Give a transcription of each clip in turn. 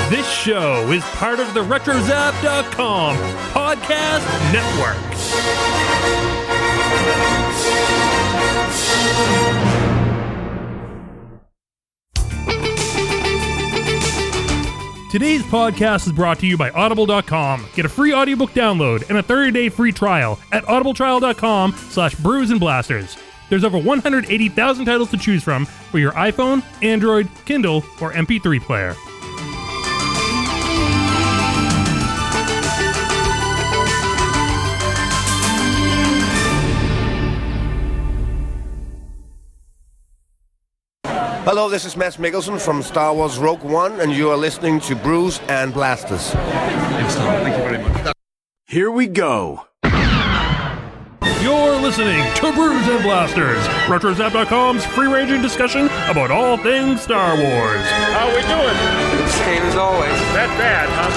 This show is part of the RetroZap.com podcast network. Today's podcast is brought to you by Audible.com. Get a free audiobook download and a 30-day free trial at audibletrial.com/Brews and Blasters. There's over 180,000 titles to choose from for your iPhone, Android, Kindle, or MP3 player. Hello, this is Mads Mikkelsen from Star Wars Rogue One, and you are listening to Brews and Blasters. Excellent. Thank you very much. Here we go. You're listening to Brews and Blasters, RetroZap.com's free-ranging discussion about all things Star Wars. How we doing? Same as always. That bad, huh?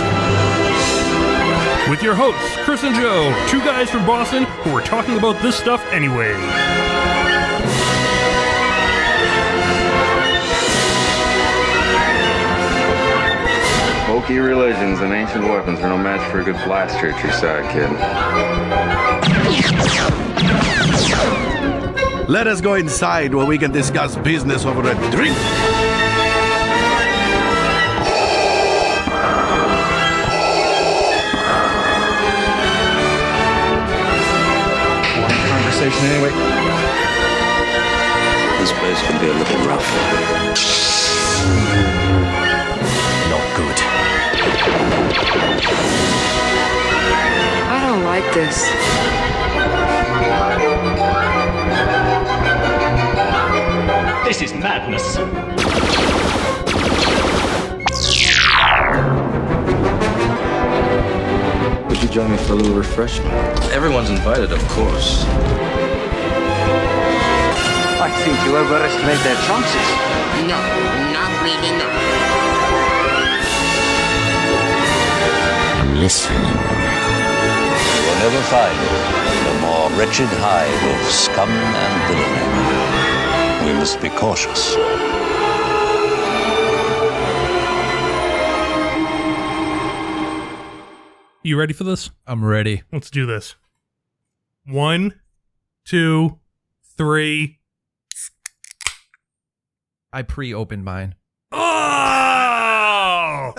With your hosts, Chris and Joe, two guys from Boston who are talking about this stuff anyway. Bulky religions and ancient weapons are no match for a good blaster at your side, kid. Let us go inside where we can discuss business over a drink. Conversation anyway. This place can be a little rough. Not good. I don't like this. This is madness. Would you join me for a little refreshment? Everyone's invited, of course. I think you overestimate their chances. No, not really, no. I'm listening. You will never find a more wretched hive of scum and villainy. We must be cautious. You ready for this? I'm ready. Let's do this. 1, 2, 3. I pre-opened mine. Oh!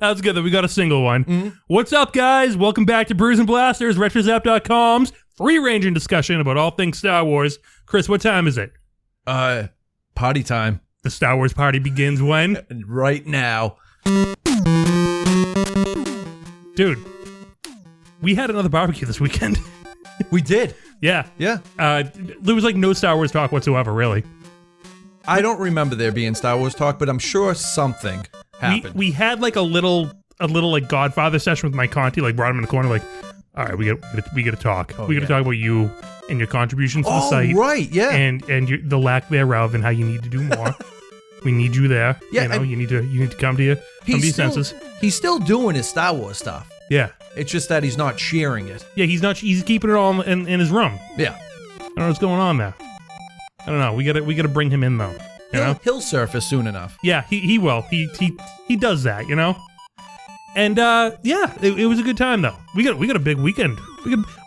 That's good that we got a single one. Mm-hmm. What's up, guys? Welcome back to Brews and Blasters, RetroZap.com's free-ranging discussion about all things Star Wars. Chris, what time is it? Party time. The Star Wars party begins when? Right now. Dude, we had another barbecue this weekend. We did. Yeah. Yeah. There was like no Star Wars talk whatsoever, really. I don't remember there being Star Wars talk, but I'm sure something happened. We had like a little like Godfather session with Mike Conti, like brought him in the corner, like, all right, we got to talk. We got to talk about you and your contributions to the site. Right, yeah. And the lack thereof and how you need to do more. We need you there. Yeah, you need to come to your senses. He's still doing his Star Wars stuff. Yeah. It's just that he's not sharing it. Yeah, he's keeping it all in his room. Yeah. I don't know what's going on there. I don't know. We gotta bring him in though. You know? He'll surface soon enough. Yeah, he will. He does that, you know? And yeah, it was a good time though. We got a big weekend.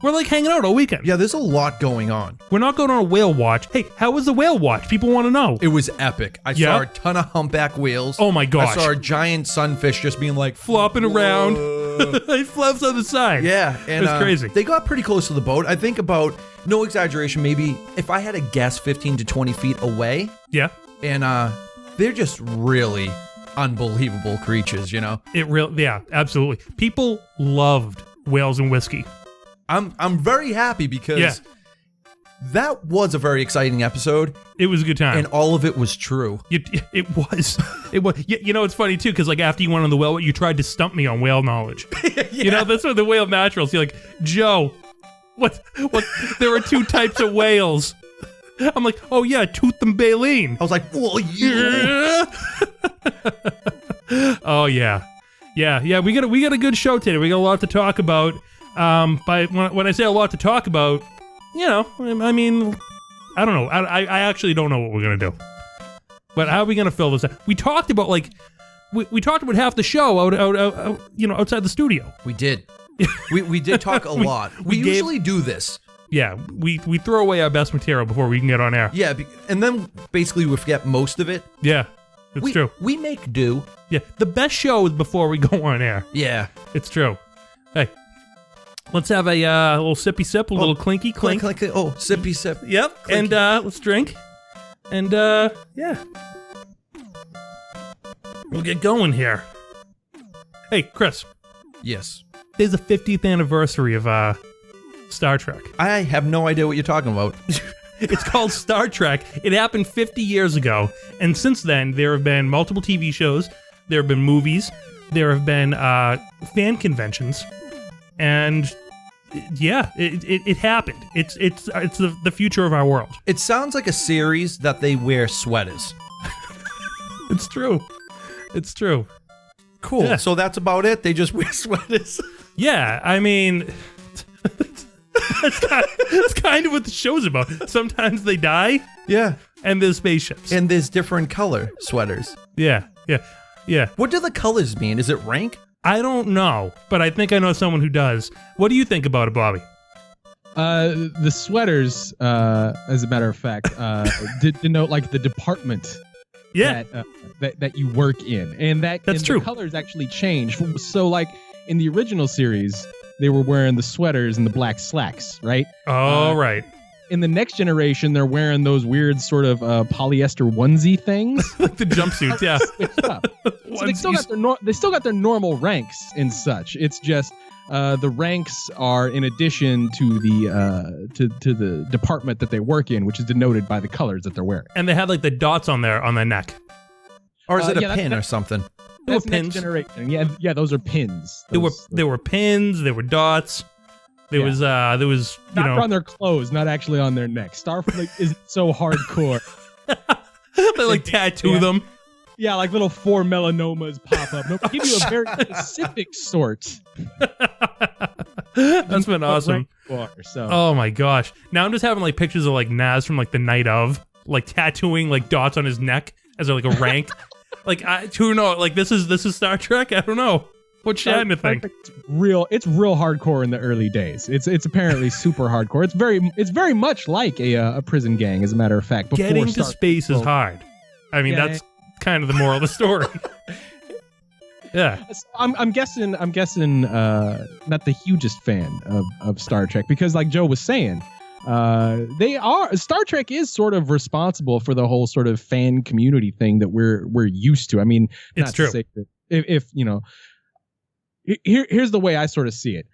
We're like hanging out all weekend. Yeah, there's a lot going on. We're not going on a whale watch. Hey, how was the whale watch? People want to know. It was epic. I saw a ton of humpback whales. Oh my gosh. I saw a giant sunfish just being like flopping around. He flops on the side. Yeah, and it was crazy. They got pretty close to the boat. I think about, no exaggeration, maybe if I had to guess 15 to 20 feet away. Yeah. And they're just really unbelievable creatures, you know? Yeah, absolutely. People loved whales and whiskey. I'm very happy because that was a very exciting episode. It was a good time. And all of it was true. It was. You know, it's funny too, because like after you went on the whale, you tried to stump me on whale knowledge. You know, that's what the whale naturals. You're like, Joe, what? There are two types of whales. I'm like, oh yeah, tooth and baleen. I was like, well, yeah. Oh yeah. We got a good show today. We got a lot to talk about. But when I say a lot to talk about, you know, I mean, I don't know. I actually don't know what we're gonna do. But how are we gonna fill this out? We talked about like we talked about half the show out outside the studio. We did. we did talk a lot. We usually do this. Yeah, we throw away our best material before we can get on air. Yeah, and then basically we forget most of it. Yeah, it's true. We make do. Yeah, the best show is before we go on air. Yeah. It's true. Hey, let's have a little sippy sip, a little clinky clink. Oh, sippy sip. Yep, Clinky. and let's drink. And yeah. We'll get going here. Hey, Chris. Yes. Today's the 50th anniversary of Star Trek. I have no idea what you're talking about. It's called Star Trek. It happened 50 years ago. And since then, there have been multiple TV shows. There have been movies. There have been fan conventions. And yeah, it happened. It's the future of our world. It sounds like a series that they wear sweaters. It's true. It's true. Cool. Yeah. So that's about it? They just wear sweaters? Yeah, I mean, that's kind of what the show's about. Sometimes they die. Yeah. And there's spaceships. And there's different color sweaters. Yeah. What do the colors mean? Is it rank? I don't know, but I think I know someone who does. What do you think about it, Bobby? The sweaters, as a matter of fact, denote like the department. Yeah. That you work in, and that's true. The colors actually change. So, like in the original series, they were wearing the sweaters and the black slacks, right? Oh, right. In the next generation, they're wearing those weird sort of polyester onesie things, like the jumpsuits. Yeah. So they still got their normal ranks and such. It's just the ranks are in addition to the department that they work in, which is denoted by the colors that they're wearing. And they had like the dots on their neck. Or is it a pin or something? There were pins. Next generation. Yeah, those are pins. There were pins. There were dots. There was not on their clothes, not actually on their neck. Starfleet isn't so hardcore. They like tattoo them. Yeah, like little 4 melanomas pop up. No, give you a very specific sort. That's been awesome. Oh my gosh! Now I'm just having like pictures of like Naz from like the night of, like tattooing like dots on his neck as like a rank. Like who knows? Like this is Star Trek. I don't know. What's Shatner think? It's real hardcore in the early days. It's apparently super hardcore. It's very much like a prison gang, as a matter of fact. Getting to space is hard. I mean, that's kind of the moral of the story. Yeah. I'm guessing not the hugest fan of Star Trek, because like Joe was saying, Star Trek is sort of responsible for the whole sort of fan community thing that we're used to. I mean, it's true. To say that if you know, here's the way I sort of see it.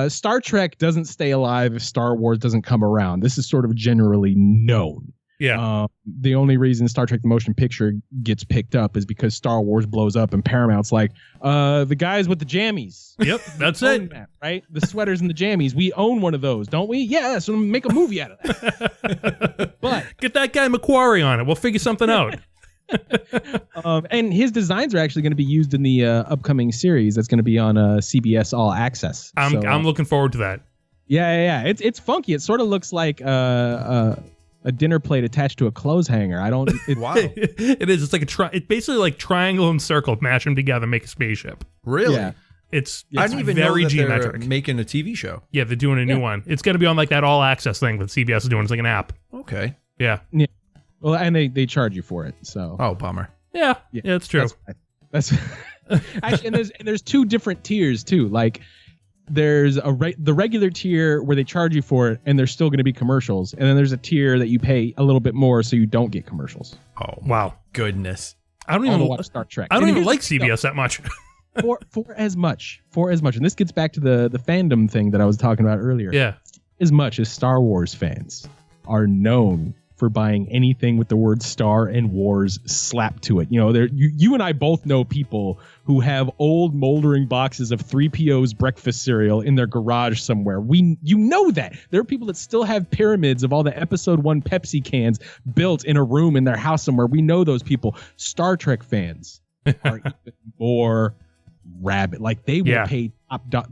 Star Trek doesn't stay alive if Star Wars doesn't come around. This is sort of generally known. Yeah. The only reason Star Trek the Motion Picture gets picked up is because Star Wars blows up and Paramount's like, the guys with the jammies. Yep, that's it. That, right? The sweaters and the jammies. We own one of those, don't we? Yeah, so make a movie out of that. But get that guy Macquarie on it. We'll figure something out. And his designs are actually going to be used in the upcoming series that's going to be on CBS All Access. I'm looking forward to that. Yeah. It's funky. It sort of looks like a dinner plate attached to a clothes hanger. Wow. It is. It's like it's basically like triangle and circle, mash them together, make a spaceship. Really? Yeah. It's I didn't even very know that geometric. they're making a TV show. Yeah, they're doing a new one. It's going to be on like that All Access thing that CBS is doing. It's like an app. Okay. Yeah. Well, and they charge you for it. So. Oh, bummer. Yeah, that's true. That's actually, and there's two different tiers too. Like there's the regular tier where they charge you for it, and there's still going to be commercials, and then there's a tier that you pay a little bit more so you don't get commercials. Oh wow, goodness! I don't even watch Star Trek. I don't even like CBS that much. for as much, and this gets back to the fandom thing that I was talking about earlier. Yeah, as much as Star Wars fans are known for buying anything with the word Star and Wars slapped to it. You know, you and I both know people who have old moldering boxes of 3PO's breakfast cereal in their garage somewhere. You know that. There are people that still have pyramids of all the Episode 1 Pepsi cans built in a room in their house somewhere. We know those people. Star Trek fans are even more rabid. Like they will pay top dollar.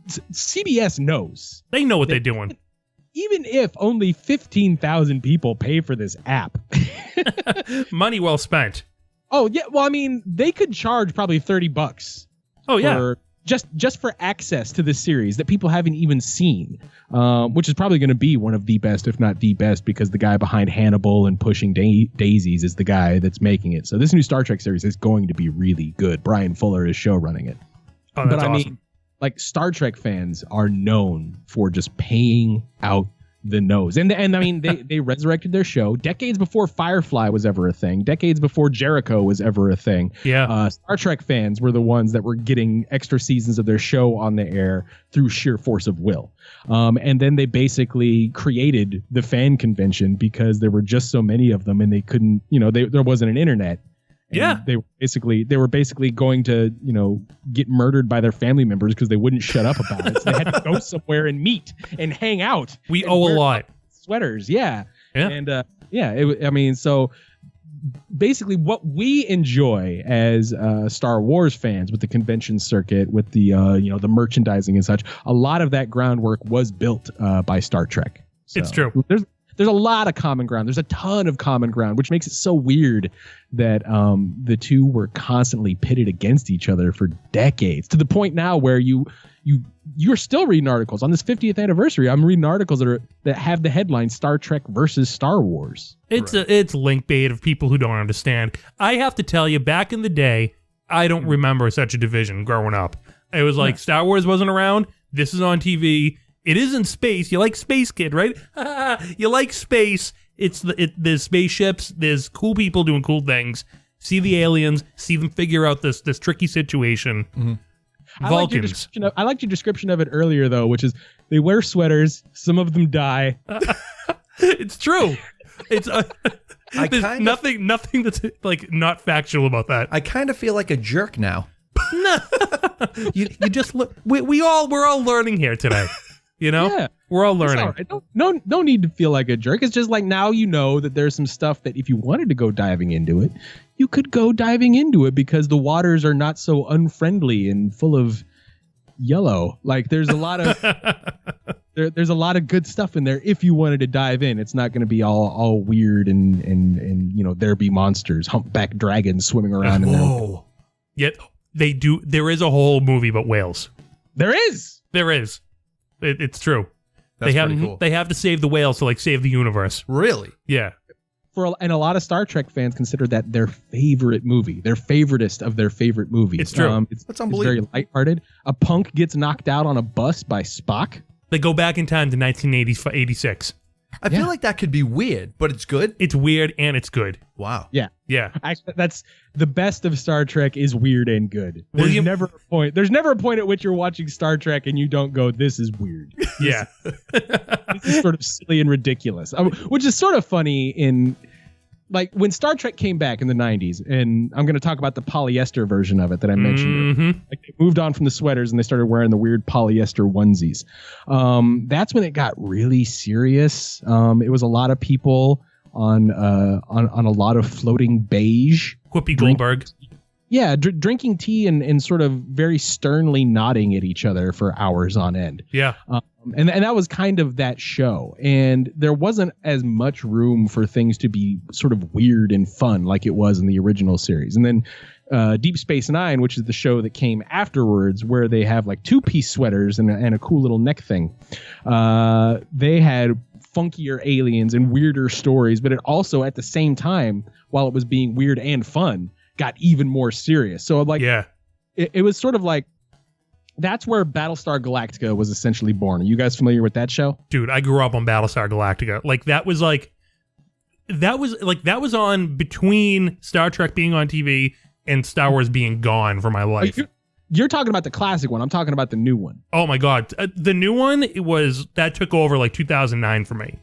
CBS knows. They know what they're doing. Even if only 15,000 people pay for this app. Money well spent. Oh yeah, well I mean they could charge probably $30. Oh yeah. Just for access to this series that people haven't even seen, which is probably going to be one of the best, if not the best, because the guy behind Hannibal and Pushing Daisies is the guy that's making it. So this new Star Trek series is going to be really good. Brian Fuller is show running it. Oh, that's awesome. I mean, like Star Trek fans are known for just paying out the nose. And I mean, they resurrected their show decades before Firefly was ever a thing, decades before Jericho was ever a thing. Yeah. Star Trek fans were the ones that were getting extra seasons of their show on the air through sheer force of will. And then they basically created the fan convention because there were just so many of them and they couldn't, there wasn't an internet. Yeah. They were basically going to, get murdered by their family members because they wouldn't shut up about it. So they had to go somewhere and meet and hang out. We owe a lot. Sweaters. Yeah. Yeah. And so basically what we enjoy as Star Wars fans with the convention circuit, with the, the merchandising and such, a lot of that groundwork was built by Star Trek. So it's true. There's a lot of common ground. There's a ton of common ground, which makes it so weird that the two were constantly pitted against each other for decades, to the point now where you're still reading articles on this 50th anniversary. I'm reading articles that have the headline Star Trek versus Star Wars. It's link bait of people who don't understand. I have to tell you, back in the day, I don't remember such a division growing up. It was like Star Wars wasn't around. This is on TV. It is in space. You like Space Kid, right? You like space. There's spaceships. There's cool people doing cool things. See the aliens. See them figure out this tricky situation. Mm-hmm. Vulcans. I liked your description of it earlier, though, which is they wear sweaters. Some of them die. It's true. It's nothing that's like not factual about that. I kind of feel like a jerk now. you just look. We're all learning here today. Yeah. We're all learning. All right. No need to feel like a jerk. It's just like now that there's some stuff that if you wanted to go diving into it, you could go diving into it because the waters are not so unfriendly and full of yellow. Like there's a lot of there's a lot of good stuff in there if you wanted to dive in. It's not going to be all weird and there be monsters, humpback dragons swimming around in there. Yet they do. There is a whole movie about whales. There is. It's true. That's pretty cool. They have to save the whales to save the universe. Really? Yeah. And a lot of Star Trek fans consider that their favorite movie, their favoritist of their favorite movies. It's true. That's unbelievable. It's very lighthearted. A punk gets knocked out on a bus by Spock. They go back in time to 1986. I feel like that could be weird, but it's good. It's weird and it's good. Wow. Yeah. Yeah. That's the best of Star Trek is weird and good. There's never a point at which you're watching Star Trek and you don't go, this is weird. Yeah. This is sort of silly and ridiculous. Which is sort of funny in like when Star Trek came back in the 90s, and I'm going to talk about the polyester version of it that I mentioned. Mm-hmm. Like they moved on from the sweaters and they started wearing the weird polyester onesies. That's when it got really serious. It was a lot of people on a lot of floating beige. Whoopi Goldberg. Yeah, drinking tea and sort of very sternly nodding at each other for hours on end. Yeah. And that was kind of that show. And there wasn't as much room for things to be sort of weird and fun like it was in the original series. And then Deep Space Nine, which is the show that came afterwards, where they have like two-piece sweaters and a cool little neck thing. They had funkier aliens and weirder stories, but it also at the same time, while it was being weird and fun, got even more serious. So like, yeah, it was sort of like, that's where Battlestar Galactica was essentially born. Are you guys familiar with that show? Dude, I grew up on Battlestar Galactica. That was on between Star Trek being on TV and Star Wars being gone for my life. You're talking about the classic one. I'm talking about the new one. Oh my God. The new one, that took over like 2009 for me.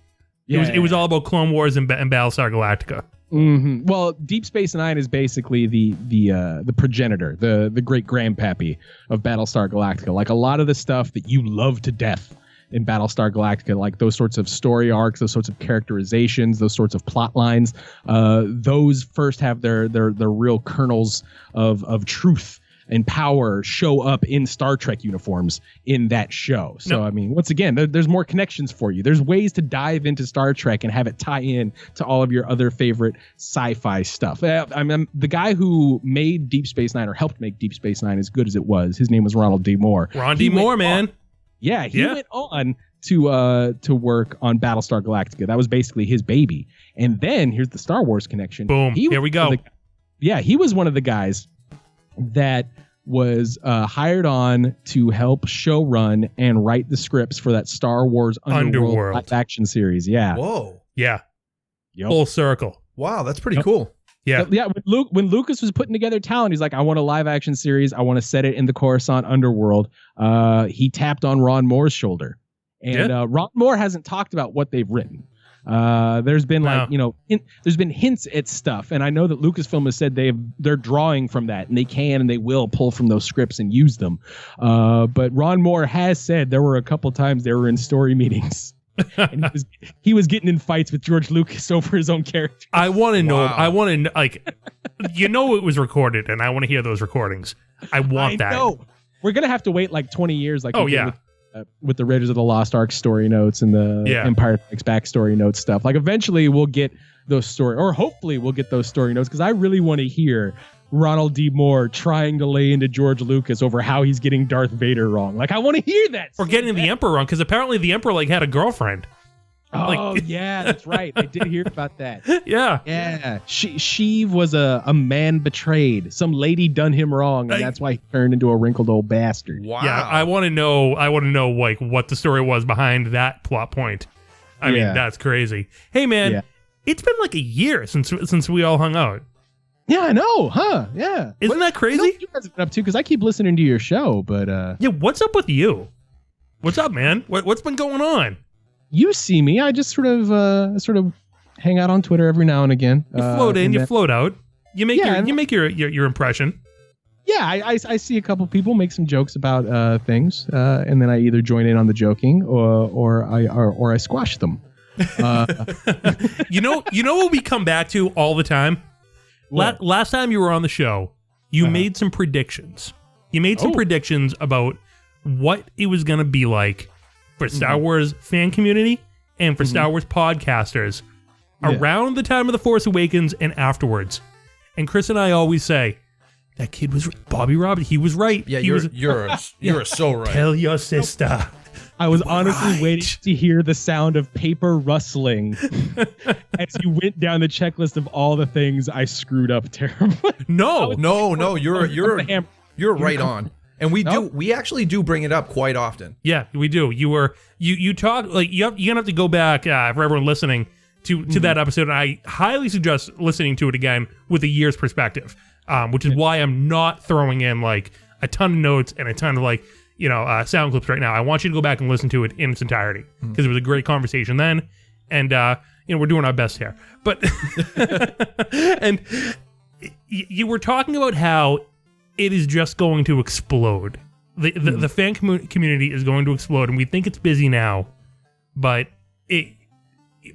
It was all about Clone Wars and Battlestar Galactica. Mm-hmm. Well, Deep Space Nine is basically the progenitor, the great grandpappy of Battlestar Galactica. Like a lot of the stuff that you love to death in Battlestar Galactica, like those sorts of story arcs, those sorts of characterizations, those sorts of plot lines, those first have their real kernels of truth and power show up in Star Trek uniforms in that show. So, I mean, once again, there's more connections for you. There's ways to dive into Star Trek and have it tie in to all of your other favorite sci-fi stuff. I mean, the guy who made Deep Space Nine or helped make Deep Space Nine as good as it was, his name was Ronald D. Moore. Ron D. Moore, man. He went on to work on Battlestar Galactica. That was basically his baby. And then here's the Star Wars connection. Boom. Here we go. He was one of the guys that was hired on to help show run and write the scripts for that Star Wars Underworld live action series. Yeah. Whoa. Yeah. Yep. Full circle. Wow, that's pretty cool. Yeah. So, when Lucas was putting together talent, he's like, I want a live action series. I want to set it in the Coruscant Underworld. He tapped on Ron Moore's shoulder. And Ron Moore hasn't talked about what they've written. There's been there's been hints at stuff, and I know that Lucasfilm has said they're drawing from that, and they can and they will pull from those scripts and use them. But Ron Moore has said there were a couple times they were in story meetings, and he was getting in fights with George Lucas over his own character. I want to know. I want to it was recorded, and I want to hear those recordings. I that. Know. We're gonna have to wait like 20 years. With the Raiders of the Lost Ark story notes and the Empire Strikes Back story notes stuff. Like eventually we'll get those hopefully we'll get those story notes, because I really want to hear Ronald D. Moore trying to lay into George Lucas over how he's getting Darth Vader wrong. Like, I want to hear that. Or getting the Emperor wrong, because apparently the Emperor had a girlfriend. Oh, yeah, that's right. I did hear about that. Yeah. Yeah. She was a man betrayed. Some lady done him wrong, and that's why he turned into a wrinkled old bastard. Wow. Yeah, I want to know like what the story was behind that plot point. I mean, that's crazy. Hey man, it's been like a year since we all hung out. Yeah, I know, huh? Yeah. Isn't that crazy? What you guys have been up to? Because I keep listening to your show, but what's up with you? What's up, man? What's been going on? You see me. I just sort of hang out on Twitter every now and again. You float in, you float out. You make your impression. Yeah, I see a couple people make some jokes about things, and then I either join in on the joking or I squash them. You know what we come back to all the time? Last time you were on the show, you made some predictions. You made some predictions about what it was going to be like for Star Wars fan community and for Star Wars podcasters around the time of The Force Awakens and afterwards. And Chris and I always say, that kid was Bobby Roberts. He was right. Yeah, you're so right. Tell your sister. I was honestly waiting to hear the sound of paper rustling as you went down the checklist of all the things I screwed up terribly. No, you're right on. And we actually do bring it up quite often. Yeah, we do. You talk like you're gonna have to go back for everyone listening to that episode. And I highly suggest listening to it again with a year's perspective, which is why I'm not throwing in like a ton of notes and a ton of sound clips right now. I want you to go back and listen to it in its entirety because it was a great conversation then, and we're doing our best here. But and you were talking about how it is just going to explode. The fan community is going to explode, and we think it's busy now, but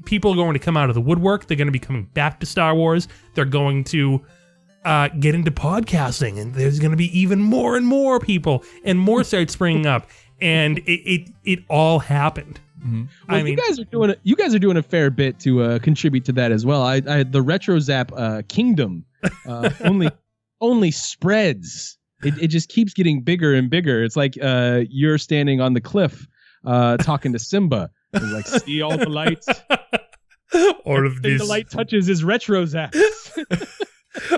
people are going to come out of the woodwork. They're going to be coming back to Star Wars. They're going to get into podcasting, and there's going to be even more and more people and more sites springing up, and it all happened. Mm-hmm. Well, I mean, you guys are doing a fair bit to contribute to that as well. I the Retro Zap kingdom only spreads. It just keeps getting bigger and bigger. It's like you're standing on the cliff talking to Simba. He's like, see all the lights? Or if the light touches his Retro Zap.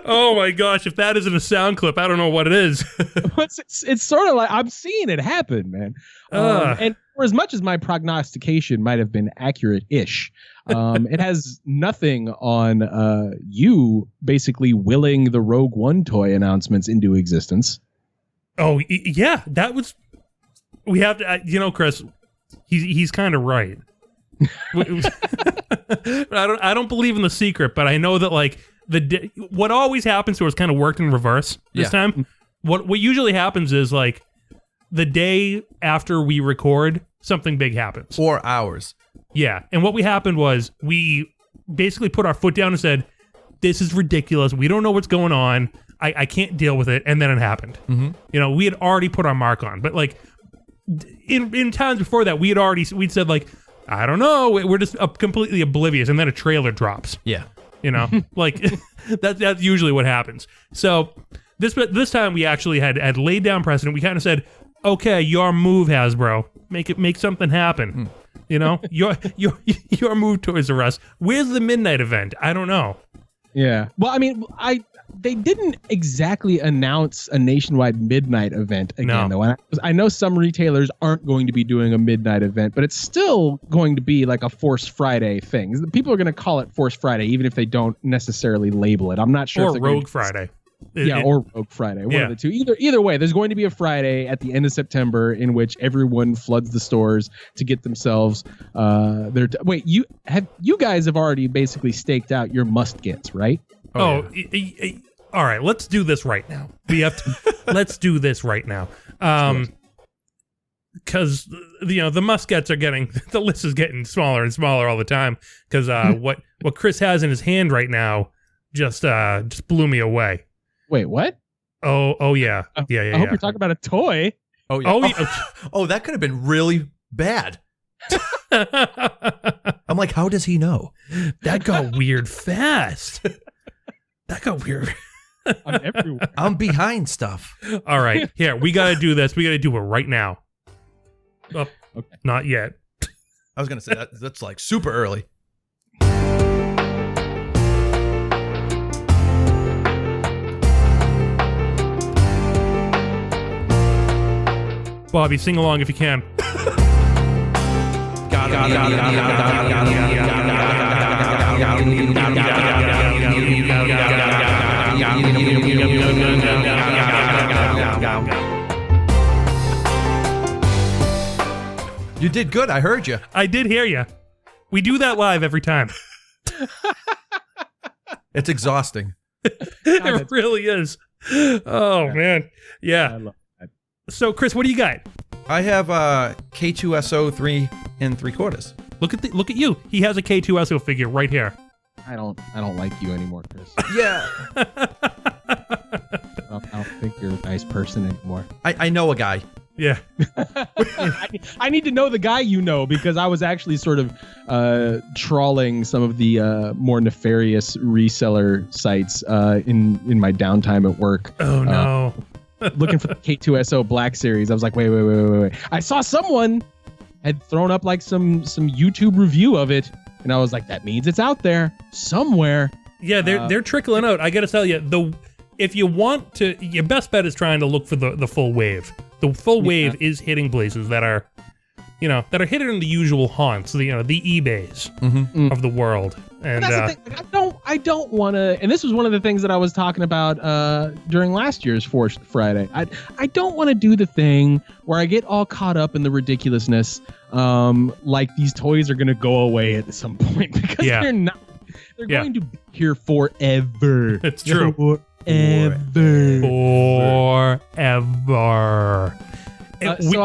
Oh my gosh, if that isn't a sound clip, I don't know what it is. It's sort of like I'm seeing it happen, man. And for as much as my prognostication might have been accurate-ish, it has nothing on you basically willing the Rogue One toy announcements into existence. Oh, yeah, that was... We have to... Chris, he's kind of right. I don't believe in the secret, but I know that, like, what always happens to us kind of worked in reverse this time. What usually happens is, like, the day after we record, something big happens. Or hours. Yeah. And what happened was we basically put our foot down and said, this is ridiculous. We don't know what's going on. I can't deal with it, and then it happened. Mm-hmm. You know, we had already put our mark on, but like in times before that, we'd said like, I don't know, we're just completely oblivious, and then a trailer drops. Yeah. You know, like that's usually what happens. So this time we actually had laid down precedent. We kind of said, okay, your move, Hasbro, make something happen. You know, your move, Toys R Us. Where's the midnight event? I don't know. Yeah. Well, I mean, they didn't exactly announce a nationwide midnight event again, though. And I know some retailers aren't going to be doing a midnight event, but it's still going to be like a Force Friday thing. People are going to call it Force Friday, even if they don't necessarily label it. I'm not sure. Or Rogue Friday. Or Rogue Friday. One of the two. Either way, there's going to be a Friday at the end of September in which everyone floods the stores to get themselves wait, you guys have already basically staked out your must-gets, right? All right, let's do this right now. We have to let's do this right now. Because the must-gets are the list is getting smaller and smaller all the time. Because what Chris has in his hand right now just blew me away. Wait, what? Oh yeah. I hope you're talking about a toy. Oh yeah. Oh, that could have been really bad. I'm like, how does he know? That got weird fast. That got weird. I'm everywhere. I'm behind stuff. All right, here, we got to do this. We got to do it right now. Oh, okay. Not yet. I was going to say that's like super early. Bobby, sing along if you can. You did good. I heard you. I did hear you. We do that live every time. It's exhausting. It really is. Oh, man. Yeah. I love that. So, Chris, what do you got? I have K2SO 3 3/4. Look at you. He has a K2SO figure right here. I don't like you anymore, Chris. Yeah. I don't think you're a nice person anymore. I know a guy. Yeah. I need to know the guy you know, because I was actually sort of trawling some of the more nefarious reseller sites in my downtime at work. Oh, no. Looking for the K2SO Black Series. I was like, wait. I saw someone had thrown up like some YouTube review of it, and I was like, that means it's out there somewhere. Yeah, they're trickling out. I got to tell you, if you want to, your best bet is trying to look for the full wave. The full wave is hitting places that are hitting in the usual haunts, the eBays of the world. And that's the thing. I don't want to. And this was one of the things that I was talking about during last year's Force Friday. I don't want to do the thing where I get all caught up in the ridiculousness, like these toys are going to go away at some point, because they're not. They're going to be here forever. It's true. Forever. So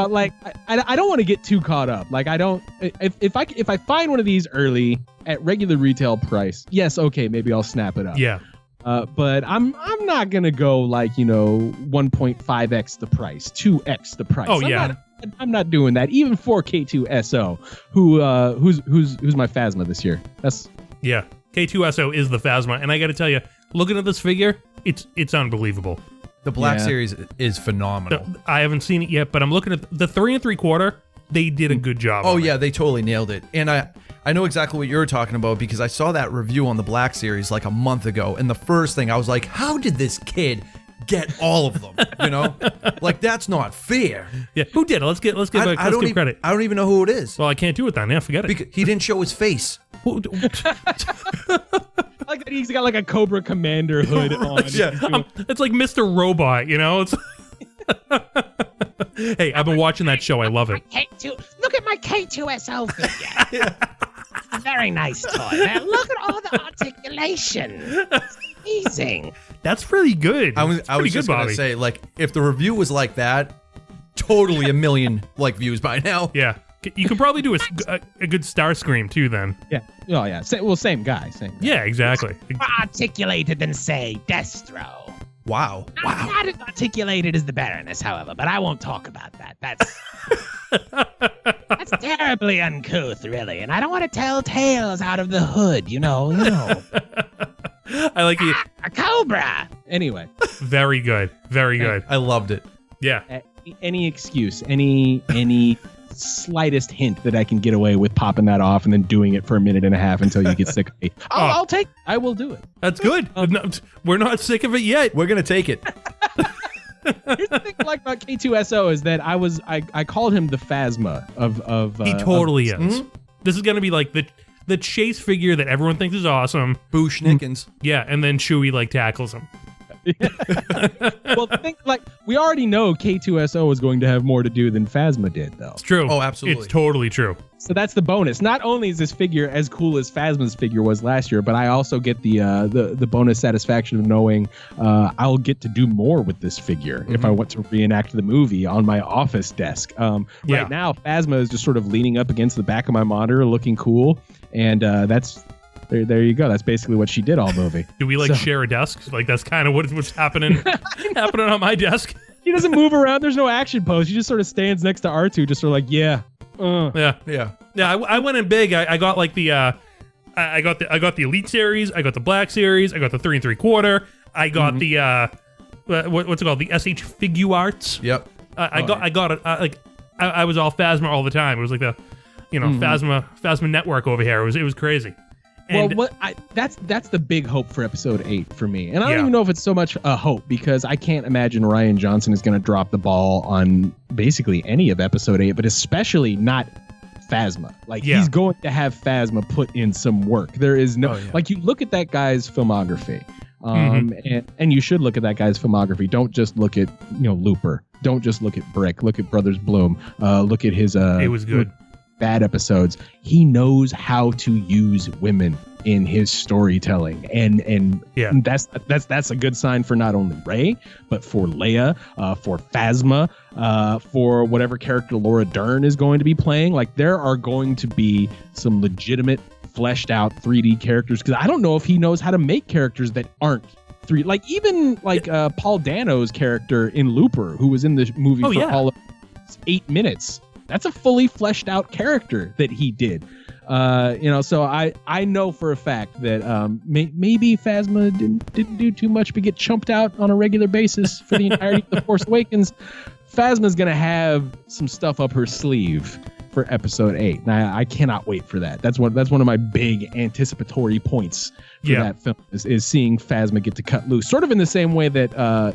I don't want to get too caught up. Like, I don't. If I find one of these early at regular retail price, yes, okay, maybe I'll snap it up. Yeah. But I'm not gonna go like 1.5x the price, 2x the price. Oh yeah. I'm not doing that. Even for K2SO, who's my Phasma this year. Yeah. K2SO is the Phasma, and I got to tell you, looking at this figure, it's unbelievable. The Black Series is phenomenal. I haven't seen it yet, but I'm looking at the 3 3/4. They did a good job. Oh yeah, they totally nailed it. And I know exactly what you're talking about, because I saw that review on the Black Series like a month ago, and the first thing I was like, how did this kid get all of them? Like, that's not fair. Yeah, who did it? Let's give credit. I don't even know who it is. Well, I can't do it then. Yeah, forget it. Because he didn't show his face. I like that he's got like a Cobra Commander hood on. Yeah. It's like Mr. Robot, It's hey, I've been watching that show. I love it. Look at my K2SO figure. Very nice toy. Man, look at all the articulation. It's amazing. That's pretty good. I was just going to say, like, if the review was like that, totally a million views by now. Yeah. You can probably do a good Starscream too then. Yeah. Oh yeah. Same guy. Yeah, exactly. More articulated than, say, Destro. Wow. Not as articulated as the Baroness, however, but I won't talk about that. That's terribly uncouth, really, and I don't want to tell tales out of the hood, you know. I like you. A cobra. Anyway, Very good. Very good. I loved it. Yeah. any excuse, any slightest hint that I can get away with popping that off and then doing it for a minute and a half until you get sick of me. I'll take. I will do it. That's good. No, we're not sick of it yet. We're gonna take it. Here's the thing I like about K2SO is that I called him the Phasma of He totally is. Mhm. This is gonna be like the chase figure that everyone thinks is awesome. Boosh Nickens. Yeah, and then Chewie like tackles him. Well, we already know K2SO was going to have more to do than Phasma did, though. It's true. Oh, absolutely. It's totally true. So that's the bonus. Not only is this figure as cool as Phasma's figure was last year, but I also get the bonus satisfaction of knowing I'll get to do more with this figure if I want to reenact the movie on my office desk. Right now, Phasma is just sort of leaning up against the back of my monitor, looking cool, and that's. There you go. That's basically what she did all movie. Do we share a desk? Like that's kind of what's happening on my desk. He doesn't move around. There's no action pose. He just sort of stands next to R2, just sort of like, yeah. Yeah. I went in big. I got like the I got the Elite Series. I got the Black Series. I got the 3 3/4. I got the what's it called? The SH Figuarts. Yep. I got it. I was all Phasma all the time. It was like the Phasma network over here. It was crazy. And that's the big hope for episode 8 for me. And I don't even know if it's so much a hope because I can't imagine Rian Johnson is going to drop the ball on basically any of episode 8, but especially not Phasma. He's going to have Phasma put in some work. There is no you look at that guy's filmography. And you should look at that guy's filmography. Don't just look at Looper. Don't just look at Brick. Look at Brothers Bloom. Look at his it was good. Bad episodes. He knows how to use women in his storytelling, and that's a good sign for not only Rey but for Leia, for Phasma, for whatever character Laura Dern is going to be playing. Like there are going to be some legitimate fleshed out 3D characters because I don't know if he knows how to make characters that aren't 3D. Like even Paul Dano's character in Looper, who was in the movie all of 8 minutes. That's a fully fleshed out character that he did. So I know for a fact that maybe Phasma didn't do too much but get chumped out on a regular basis for the entirety of The Force Awakens. Phasma's going to have some stuff up her sleeve for episode 8. And I cannot wait for that. That's one of my big anticipatory points for that film is seeing Phasma get to cut loose. Sort of in the same way that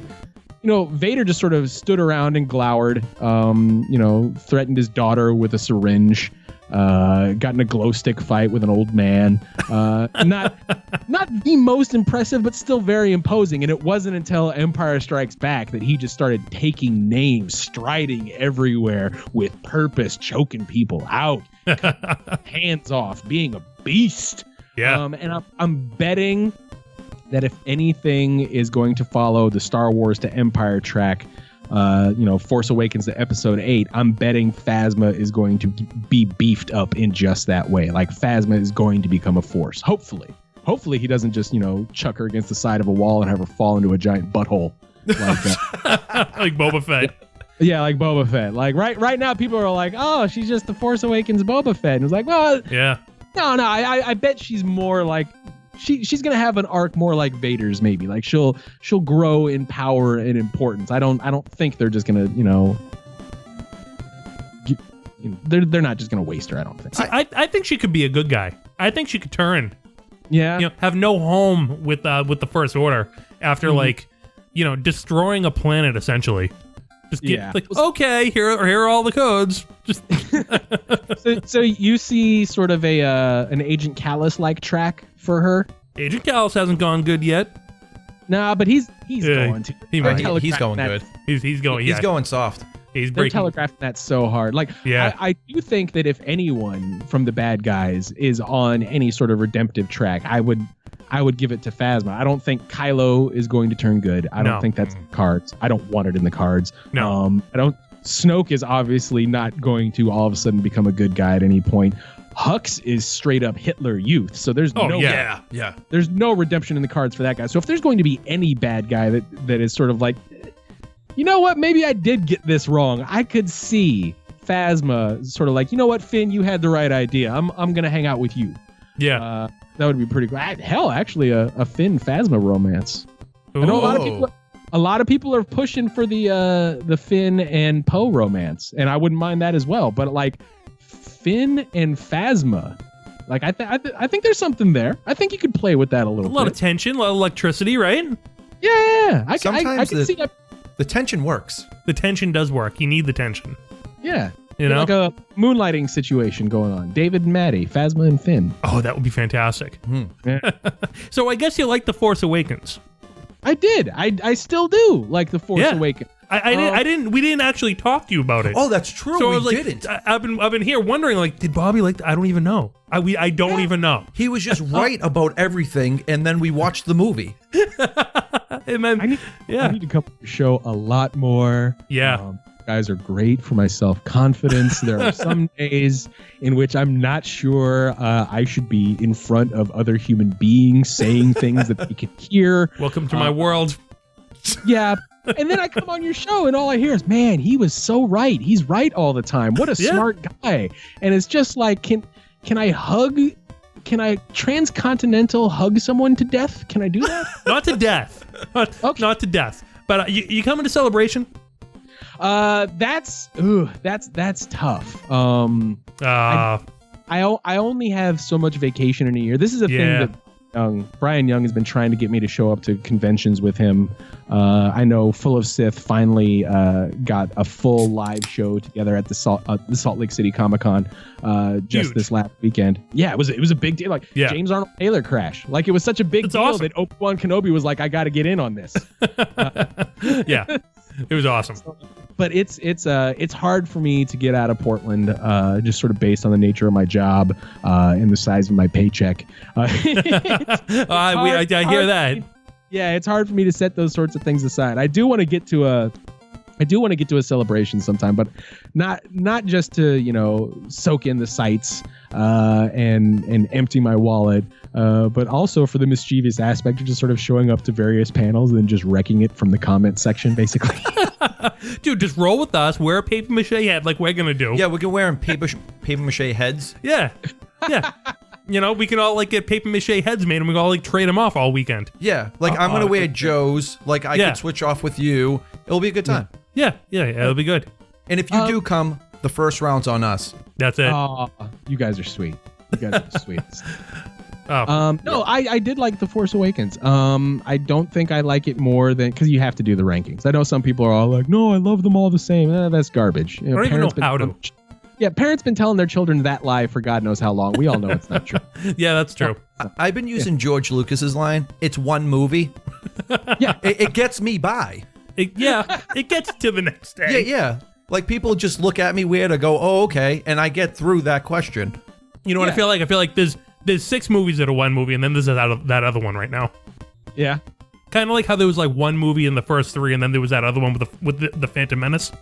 Vader just sort of stood around and glowered, threatened his daughter with a syringe, got in a glow stick fight with an old man. Not the most impressive, but still very imposing. And it wasn't until Empire Strikes Back that he just started taking names, striding everywhere with purpose, choking people out, hands off, being a beast. Yeah. And I'm betting that if anything is going to follow the Star Wars to Empire track, Force Awakens to Episode 8, I'm betting Phasma is going to be beefed up in just that way. Like Phasma is going to become a force. Hopefully he doesn't just chuck her against the side of a wall and have her fall into a giant butthole like Boba Fett. Yeah, like Boba Fett. Like right now, people are like, "Oh, she's just the Force Awakens Boba Fett," and it's like, well, yeah, no, I bet she's more like. She's gonna have an arc more like Vader's, maybe. Like she'll grow in power and importance. I don't think they're just gonna they're not just gonna waste her. I don't think. See, I think she could be a good guy. I think she could turn. Yeah. Have no home with the First Order after destroying a planet essentially. Just get okay, here are all the codes. Just so you see sort of an Agent Callus like track for her. Agent Callus hasn't gone good yet. Nah, but he's going to. He's going good. He's going. He's going soft. They're telegraphing that so hard. Like, I do think that if anyone from the bad guys is on any sort of redemptive track, I would give it to Phasma. I don't think Kylo is going to turn good. I don't think that's in the cards. I don't want it in the cards. No. Snoke is obviously not going to all of a sudden become a good guy at any point. Hux is straight up Hitler Youth, so there's there's no redemption in the cards for that guy. So if there's going to be any bad guy that is sort of like, you know what, maybe I did get this wrong, I could see Phasma sort of like, you know what, Finn, you had the right idea. I'm gonna hang out with you. Yeah, that would be pretty cool. Hell, actually, a Finn Phasma romance. Ooh. I know a lot of people are pushing for the Finn and Poe romance, and I wouldn't mind that as well. But like Finn and Phasma, like I think there's something there. I think you could play with that a little. A lot of tension, a lot of electricity, right? Yeah, I Sometimes can see that. The tension works. The tension does work. You need the tension. Yeah. You know? Like a moonlighting situation going on. David and Maddie, Phasma and Finn. Oh, that would be fantastic. Yeah. So I guess you like The Force Awakens. I did. I still do like The Force Awakens. We didn't actually talk to you about it. Oh, that's true. So we I was like, didn't. I've been here wondering, like, did Bobby like? I don't even know. I don't even know. He was just right about everything, and then we watched the movie. And then I need to come to the show a lot more. Yeah. Guys are great for my self-confidence. There are some days in which I'm not sure I should be in front of other human beings saying things that they can hear. Welcome to my world. Yeah. And then I come on your show and all I hear is, man, he was so right. He's right all the time. What a smart guy. And it's just like, can I transcontinental hug someone to death? Can I do that? Not to death. Not to death. But you coming to Celebration? That's tough. I only have so much vacation in a year. This is a thing that Brian Young has been trying to get me to show up to conventions with him. I know Full of Sith finally got a full live show together at the Salt Lake City Comic-Con just this last weekend. Yeah, it was a big deal. Like James Arnold Taylor crash. Like it was such a big deal that Obi-Wan Kenobi was like, I got to get in on this. Yeah, it was awesome. But it's hard for me to get out of Portland, just sort of based on the nature of my job and the size of my paycheck. I hear that. Yeah, it's hard for me to set those sorts of things aside. I do want to get to a celebration sometime, but not just to soak in the sights and empty my wallet, but also for the mischievous aspect of just sort of showing up to various panels and then just wrecking it from the comment section, basically. Dude, just roll with us. Wear a paper mache head like we're gonna do. Yeah, we can wear paper mache heads. Yeah. We can all like get paper mache heads made and we can all like trade them off all weekend. Yeah, like I'm gonna wear Joe's. Like I could switch off with you. It'll be a good time. Yeah, it'll be good. And if you do come, the first round's on us. That's it. You guys are sweet. You guys are sweet. Oh. No, I did like The Force Awakens. I don't think I like it more than, because you have to do the rankings. I know some people are all like, no, I love them all the same. That's garbage. I don't even know how to. Yeah, parents been telling their children that lie for God knows how long. We all know it's not true. Yeah, that's true. I've been using George Lucas's line. It's one movie. Yeah, it gets me by. It gets to the next day. Yeah. Like people just look at me weird. I go, oh, okay, and I get through that question. You know what I feel like? I feel like there's 6 movies that are one movie, and then there's that other one right now. Yeah. Kind of like how there was like one movie in the first 3, and then there was that other one with the Phantom Menace.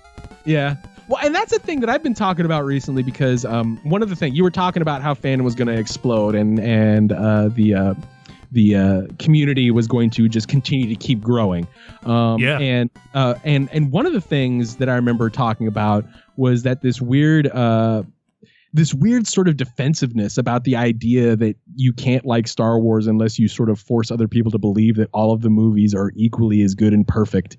Yeah. Well, and that's a thing that I've been talking about recently because one of the things you were talking about how fandom was going to explode and the community was going to just continue to keep growing. And one of the things that I remember talking about was that this weird sort of defensiveness about the idea that you can't like Star Wars unless you sort of force other people to believe that all of the movies are equally as good and perfect.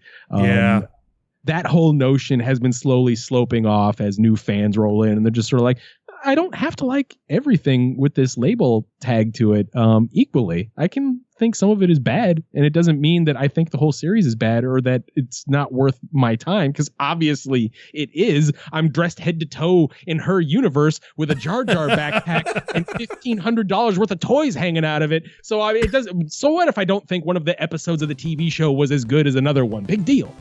That whole notion has been slowly sloping off as new fans roll in, and they're just sort of like, I don't have to like everything with this label tag to it equally. I can think some of it is bad, and it doesn't mean that I think the whole series is bad or that it's not worth my time, because obviously it is. I'm dressed head to toe in her universe with a Jar Jar backpack and $1,500 worth of toys hanging out of it. So it doesn't. So what if I don't think one of the episodes of the TV show was as good as another one? Big deal.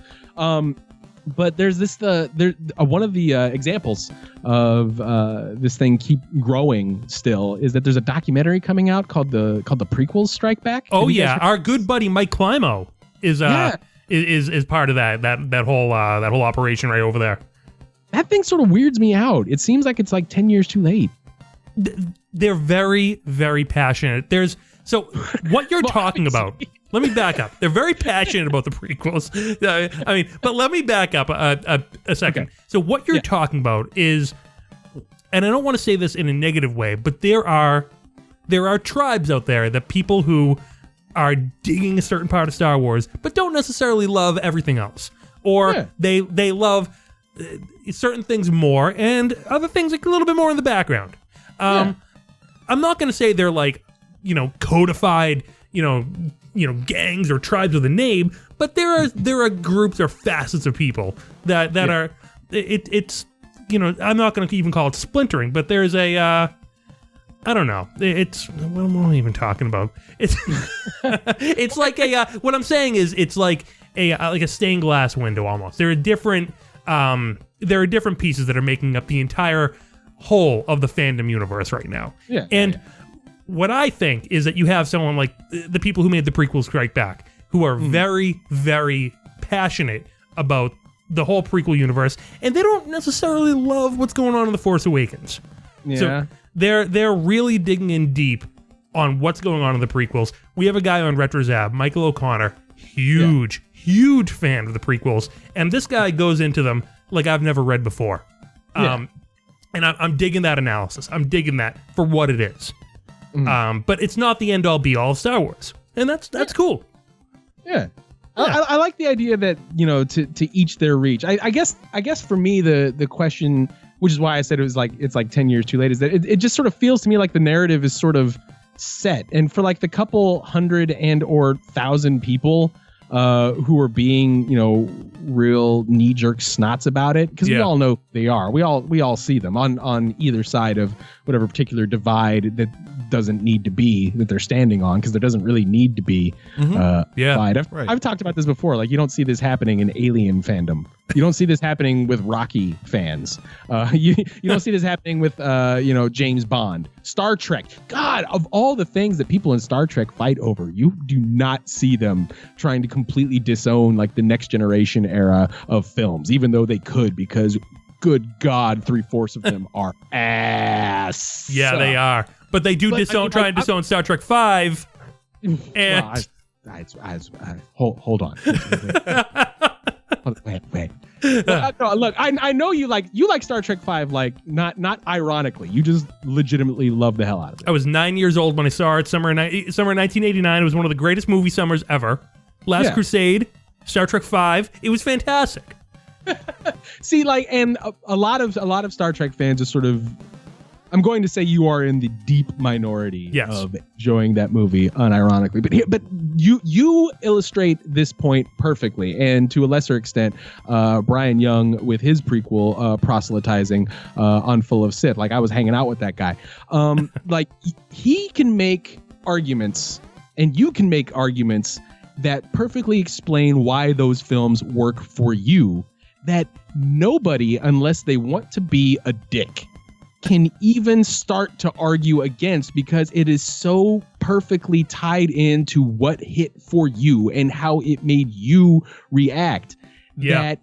But there's one of the examples of this thing keep growing still is that there's a documentary coming out called the Prequels Strike Back. Oh yeah, our good buddy Mike Climo is part of that whole operation right over there. That thing sort of weirds me out. It seems like it's like 10 years too late. they're very, very passionate. So what you're talking about. Let me back up. They're very passionate about the prequels. But let me back up a second. Okay. So what you're talking about is, and I don't want to say this in a negative way, but there are tribes out there, that people who are digging a certain part of Star Wars, but don't necessarily love everything else, or they love certain things more, and other things like a little bit more in the background. I'm not going to say they're like, codified, gangs or tribes with a name, but there are groups or facets of people that are. It's I'm not going to even call it splintering, but there's a. I don't know. It's what am I even talking about? It's it's like a. What I'm saying is it's like a stained glass window almost. There are different pieces that are making up the entire whole of the fandom universe right now. Yeah. And what I think is that you have someone like the people who made the prequels Strike Back, who are very, very passionate about the whole prequel universe, and they don't necessarily love what's going on in The Force Awakens. Yeah. So they're really digging in deep on what's going on in the prequels. We have a guy on RetroZab, Michael O'Connor, huge fan of the prequels, and this guy goes into them like I've never read before. And I'm digging that analysis. I'm digging that for what it is. But it's not the end all be all of Star Wars, and that's cool. Yeah. I like the idea that to each their reach. I guess for me the question, which is why I said it's like 10 years too late, is that it just sort of feels to me like the narrative is sort of set, and for like the couple hundred and or thousand people who are being real knee-jerk snots about it, because we all know they are. We all see them on either side of whatever particular divide that doesn't need to be that they're standing on, because there doesn't really need to be divide. I've talked about this before. Like, you don't see this happening in Alien fandom. You don't see this happening with Rocky fans. You don't see this happening with James Bond, Star Trek. God, of all the things that people in Star Trek fight over, you do not see them trying to completely disown like the next generation era of films, even though they could, because good God, 3/4 of them are ass. Yeah, they are. But they do try and disown Star Trek 5. And hold on. Wait. Look, I know you like Star Trek 5, like not ironically. You just legitimately love the hell out of it. I was 9 years old when I saw it. Summer 1989. It was one of the greatest movie summers ever. Last Crusade, Star Trek 5. It was fantastic. See, like, and a lot of Star Trek fans are sort of. I'm going to say you are in the deep minority of enjoying that movie unironically, but you illustrate this point perfectly, and to a lesser extent, Brian Young with his prequel proselytizing on Full of Sith. Like, I was hanging out with that guy. Like, he can make arguments, and you can make arguments that perfectly explain why those films work for you, that nobody, unless they want to be a dick, can even start to argue against, because it is so perfectly tied into what hit for you and how it made you react that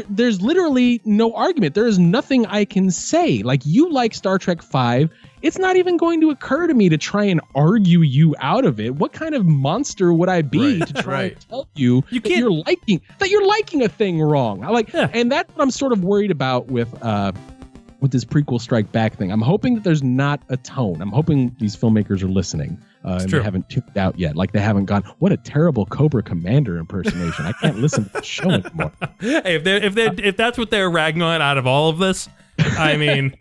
there's literally no argument. There is nothing I can say. Like, you like Star Trek 5. It's not even going to occur to me to try and argue you out of it. What kind of monster would I be to try and tell you that you're liking a thing wrong? And that's what I'm sort of worried about with this prequel Strike Back thing. I'm hoping that there's not a tone. I'm hoping these filmmakers are listening and they haven't tuned out yet. Like, they haven't gone, what a terrible Cobra Commander impersonation. I can't listen to the show anymore. Hey, if that's what they're ragging on out of all of this, I mean,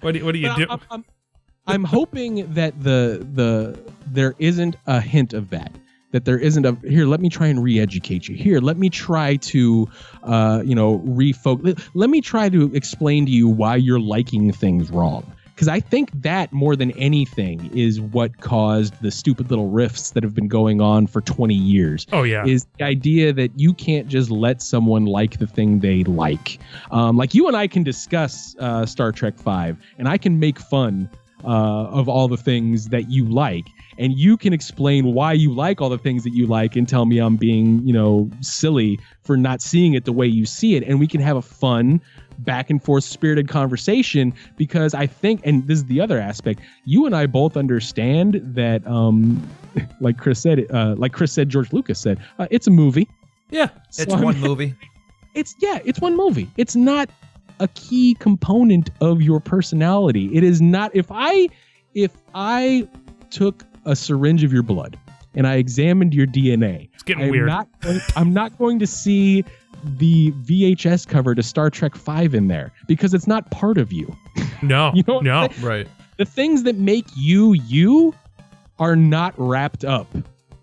what do you do? I'm hoping that there isn't a hint of that there isn't a, here, let me try and re-educate you. Here, let me try to, refocus. Let me try to explain to you why you're liking things wrong. Because I think that, more than anything, is what caused the stupid little rifts that have been going on for 20 years. Oh, yeah. Is the idea that you can't just let someone like the thing they like. Like, you and I can discuss Star Trek 5, and I can make fun of all the things that you like, and you can explain why you like all the things that you like and tell me I'm being, silly for not seeing it the way you see it, and we can have a fun, back and forth spirited conversation, because I think, and this is the other aspect, you and I both understand that, like Chris said, George Lucas said, it's a movie. Yeah. It's one movie. It's one movie. It's not a key component of your personality. It is not. If I took a syringe of your blood and I examined your DNA, it's getting weird. I'm not going to see the VHS cover to Star Trek V in there, because it's not part of you. No, you know no. Right. The things that make you are not wrapped up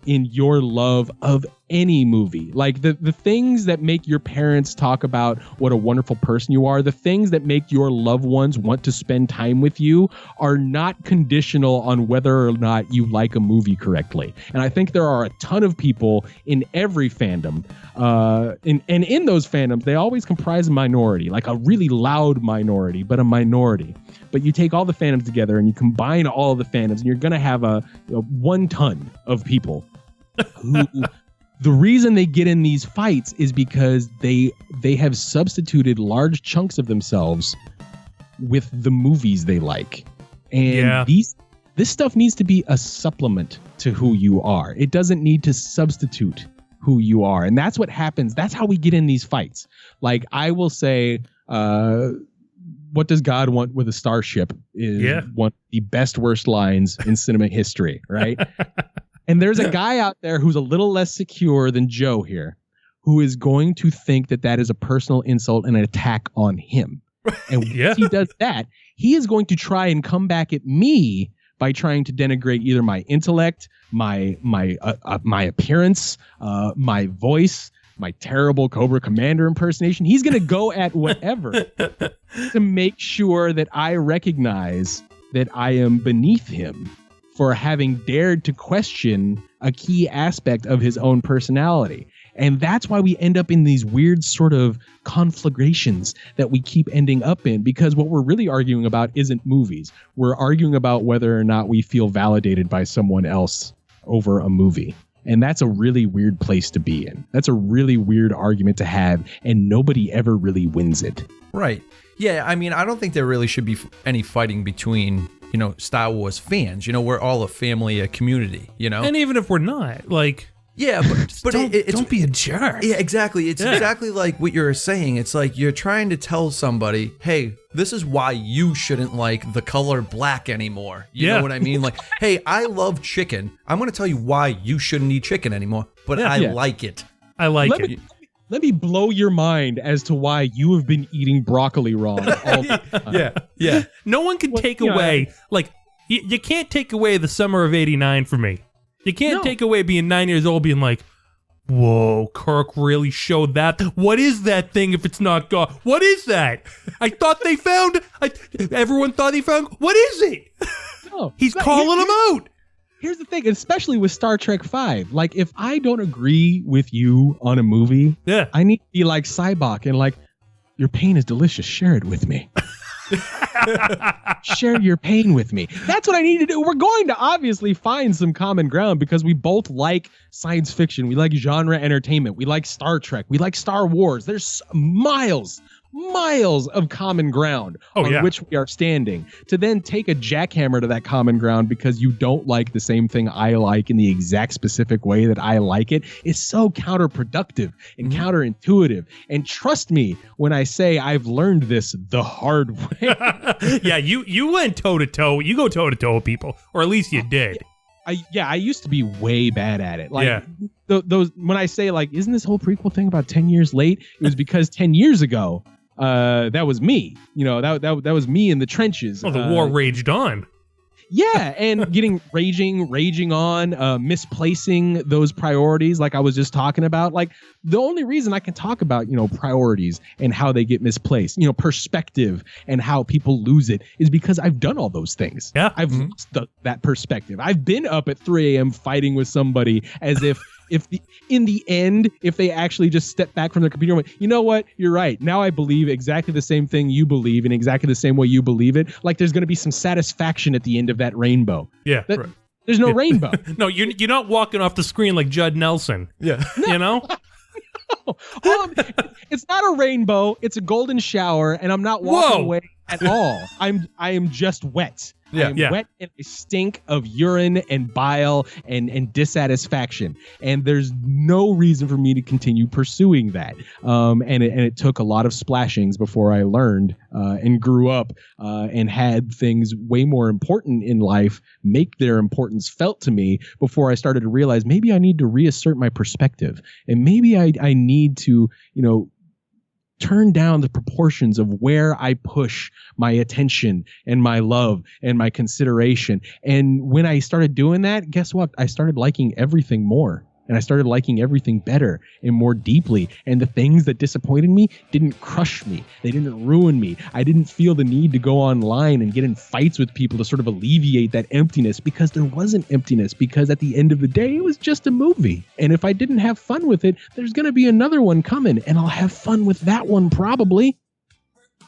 in your love of any movie. Like the things that make your parents talk about what a wonderful person you are, the things that make your loved ones want to spend time with you are not conditional on whether or not you like a movie correctly. And I think there are a ton of people in every fandom, and in those fandoms, they always comprise a minority, like a really loud minority, but a minority. But you take all the fandoms together and you combine all the fandoms, and you're going to have a 1 ton of people who the reason they get in these fights is because they have substituted large chunks of themselves with the movies they like. And this stuff needs to be a supplement to who you are. It doesn't need to substitute who you are. And that's what happens. That's how we get in these fights. Like I will say, what does God want with a starship is one of the best worst lines in cinema history, right? And there's a guy out there who's a little less secure than Joe here, who is going to think that that is a personal insult and an attack on him. And once he does that, he is going to try and come back at me by trying to denigrate either my intellect, my appearance, my voice, my terrible Cobra Commander impersonation. He's going to go at whatever to make sure that I recognize that I am beneath him for having dared to question a key aspect of his own personality. And that's why we end up in these weird sort of conflagrations that we keep ending up in, because what we're really arguing about isn't movies. We're arguing about whether or not we feel validated by someone else over a movie. And that's a really weird place to be in. That's a really weird argument to have, and nobody ever really wins it. Right. Yeah, I mean, I don't think there really should be any fighting between, Star Wars fans. We're all a family, a community, And even if we're not, like... Yeah, but don't be a jerk. Yeah, exactly. It's exactly like what you're saying. It's like you're trying to tell somebody, hey, this is why you shouldn't like the color black anymore. You know what I mean? Like, hey, I love chicken. I'm going to tell you why you shouldn't eat chicken anymore, but I like it. I like it. Let me blow your mind as to why you have been eating broccoli wrong all the time. Yeah. No one can take away, like, you can't take away the summer of '89 from me. You can't take away being 9 years old being like, whoa, Kirk really showed that. What is that thing if it's not God? What is that? I thought they found, everyone thought he found, what is it? No, he's calling them out. Here's the thing, especially with Star Trek V. Like, if I don't agree with you on a movie, I need to be like Cybok and like, your pain is delicious. Share it with me. Share your pain with me. That's what I need to do. We're going to obviously find some common ground because we both like science fiction. We like genre entertainment. We like Star Trek. We like Star Wars. There's miles of common ground on which we are standing. To then take a jackhammer to that common ground because you don't like the same thing I like in the exact specific way that I like it is so counterproductive and counterintuitive. And trust me when I say I've learned this the hard way. Yeah, you went toe-to-toe. You go toe-to-toe with people, or at least you did. I used to be way bad at it. Like those when I say like, isn't this whole prequel thing about 10 years late? It was because 10 years ago, that was me. That was me in the trenches. Oh, the war raged on. Yeah, and raging on, misplacing those priorities like I was just talking about. Like, the only reason I can talk about, priorities and how they get misplaced, perspective and how people lose it is because I've done all those things. Yeah. I've lost that perspective. I've been up at 3 a.m. fighting with somebody as if in the end, if they actually just step back from their computer and went, you know what, you're right. Now I believe exactly the same thing you believe in exactly the same way you believe it. Like there's going to be some satisfaction at the end of that rainbow. Yeah. Right. There's no rainbow. No, you're not walking off the screen like Judd Nelson. Yeah. You know? It's not a rainbow. It's a golden shower, and I'm not walking away at all. I am just wet. Yeah. I am wet and I stink of urine and bile and dissatisfaction. And there's no reason for me to continue pursuing that. And it took a lot of splashings before I learned and grew up and had things way more important in life make their importance felt to me before I started to realize maybe I need to reassert my perspective. And maybe I need to, turn down the proportions of where I push my attention and my love and my consideration. And when I started doing that, guess what? I started liking everything more. And I started liking everything better and more deeply. And the things that disappointed me didn't crush me. They didn't ruin me. I didn't feel the need to go online and get in fights with people to sort of alleviate that emptiness, because there wasn't emptiness, because at the end of the day, it was just a movie. And if I didn't have fun with it, there's going to be another one coming, and I'll have fun with that one probably.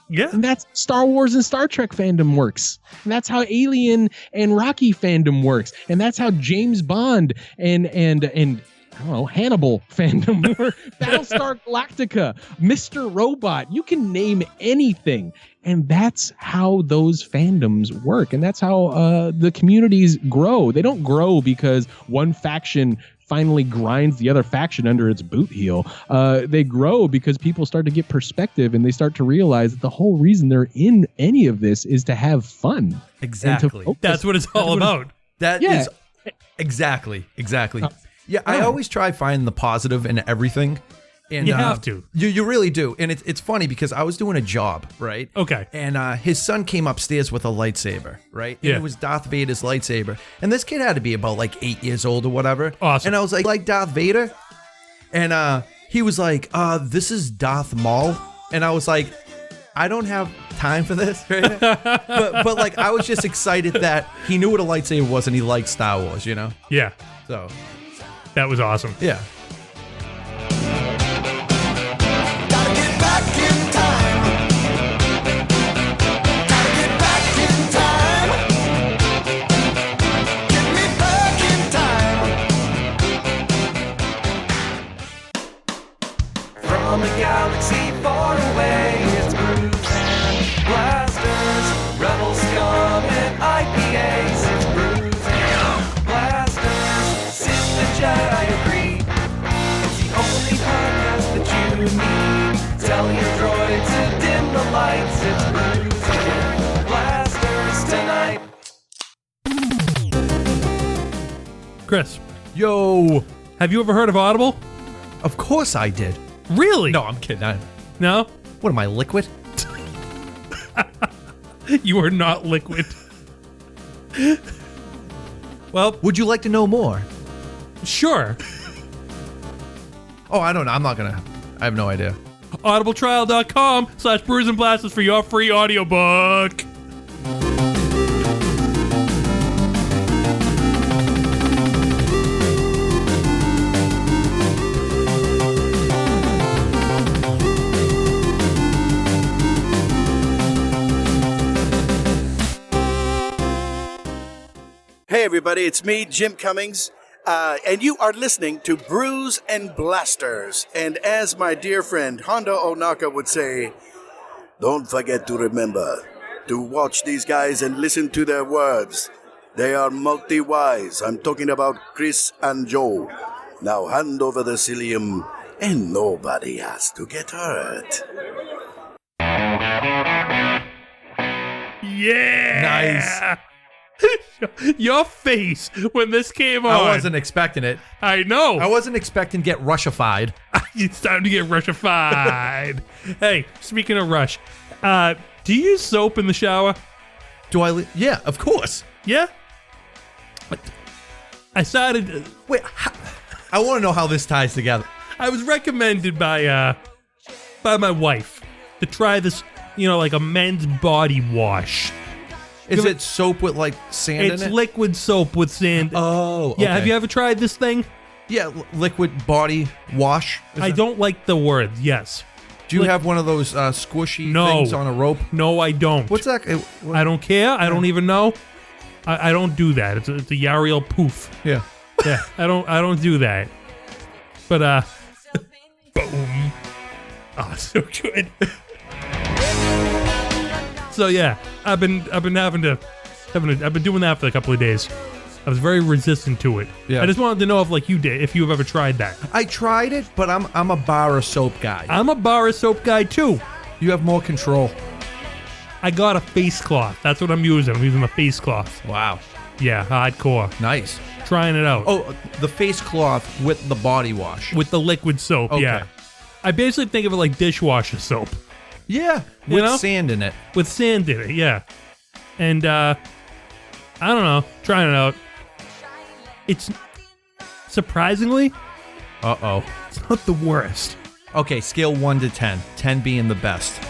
Yeah. And that's Star Wars and Star Trek fandom works. And that's how Alien and Rocky fandom works. And that's how James Bond and I don't know, Hannibal fandom or Battlestar Galactica, Mr. Robot. You can name anything. And that's how those fandoms work. And that's how the communities grow. They don't grow because one faction finally grinds the other faction under its boot heel. They grow because people start to get perspective and they start to realize that the whole reason they're in any of this is to have fun. Exactly. That's what it's all about. That is exactly. I always try find the positive in everything. And you have to. You really do. And it's funny because I was doing a job, right? Okay. And his son came upstairs with a lightsaber, right? And Yeah. it was Darth Vader's lightsaber. And this kid had to be about like 8 years old or whatever. Awesome. And I was like Darth Vader? And he was like, this is Darth Maul. And I was like, I don't have time for this, right? but like, I was just excited that he knew what a lightsaber was and he liked Star Wars, Yeah. So that was awesome. Yeah. From a galaxy far away, it's Brews and Blasters, Rebel Scum and IPAs. It's Brews and Blasters, Sith and Jedi agree. It's the only podcast that you need. Tell your droid to dim the lights. It's Brews and Blasters tonight. Chris. Yo. Have you ever heard of Audible? Of course I did. Really? No, I'm kidding. No? What am I, liquid? You are not liquid. Well, would you like to know more? Sure. Oh, I don't know. I have no idea. audibletrial.com/Brews and Blasters for your free audiobook. Hey everybody, it's me, Jim Cummings, and you are listening to Brews and Blasters. And as my dear friend Hondo Onaka would say, don't forget to remember to watch these guys and listen to their words. They are multi-wise. I'm talking about Chris and Joe. Now hand over the psyllium, and nobody has to get hurt. Yeah! Nice. Your face when this came on. I wasn't expecting it. I know. I wasn't expecting to get Rushified. It's time to get Rushified. Hey, speaking of Rush, do you use soap in the shower? Do I? Yeah, of course. Yeah? I started... Wait, I want to know how this ties together. I was recommended by my wife to try this, like a men's body wash. Is it soap with like sand in it? It's liquid soap with sand. Oh, okay. Yeah, have you ever tried this thing? Yeah, liquid body wash. I don't like the word, yes. Do you have one of those squishy things on a rope? No, I don't. What's that? I don't care. I don't even know. I don't do that. It's a Yariel poof. Yeah. Yeah, I don't do that. But boom. Oh, so good. So yeah, I've been doing that for a couple of days. I was very resistant to it. Yeah. I just wanted to know if you've ever tried that. I tried it, but I'm a bar of soap guy. I'm a bar of soap guy too. You have more control. I got a face cloth. That's what I'm using. I'm using a face cloth. Wow. Yeah, hardcore. Nice. Trying it out. Oh, the face cloth with the body wash. With the liquid soap, Okay. yeah. I basically think of it like dishwasher soap. Yeah, You with know? sand in it. With sand in it, yeah. And, I don't know. Trying it out. It's surprisingly, Uh-oh. it's not the worst. Okay, scale 1 to 10. 10 being the best.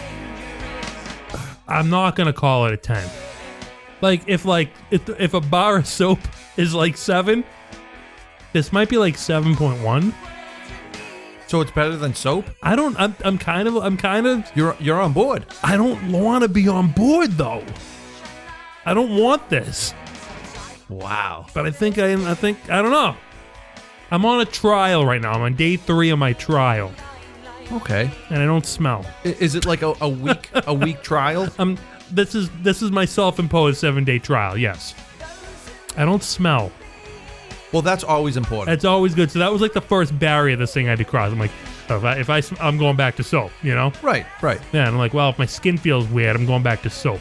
I'm not going to call it a 10. If a bar of soap is like 7, this might be like 7.1. So it's better than soap? I'm kind of You're on board. I don't want to be on board though. I don't want this. Wow. But I don't know. I'm on a trial right now. I'm on day 3 of my trial. Okay. And I don't smell. Is it like a week trial? This is my self-imposed 7-day trial, yes. I don't smell. Well, that's always important. That's always good. So that was like the first barrier this thing I had to cross. I'm like, I'm going back to soap, you know? Right. Yeah, and I'm like, well, if my skin feels weird, I'm going back to soap.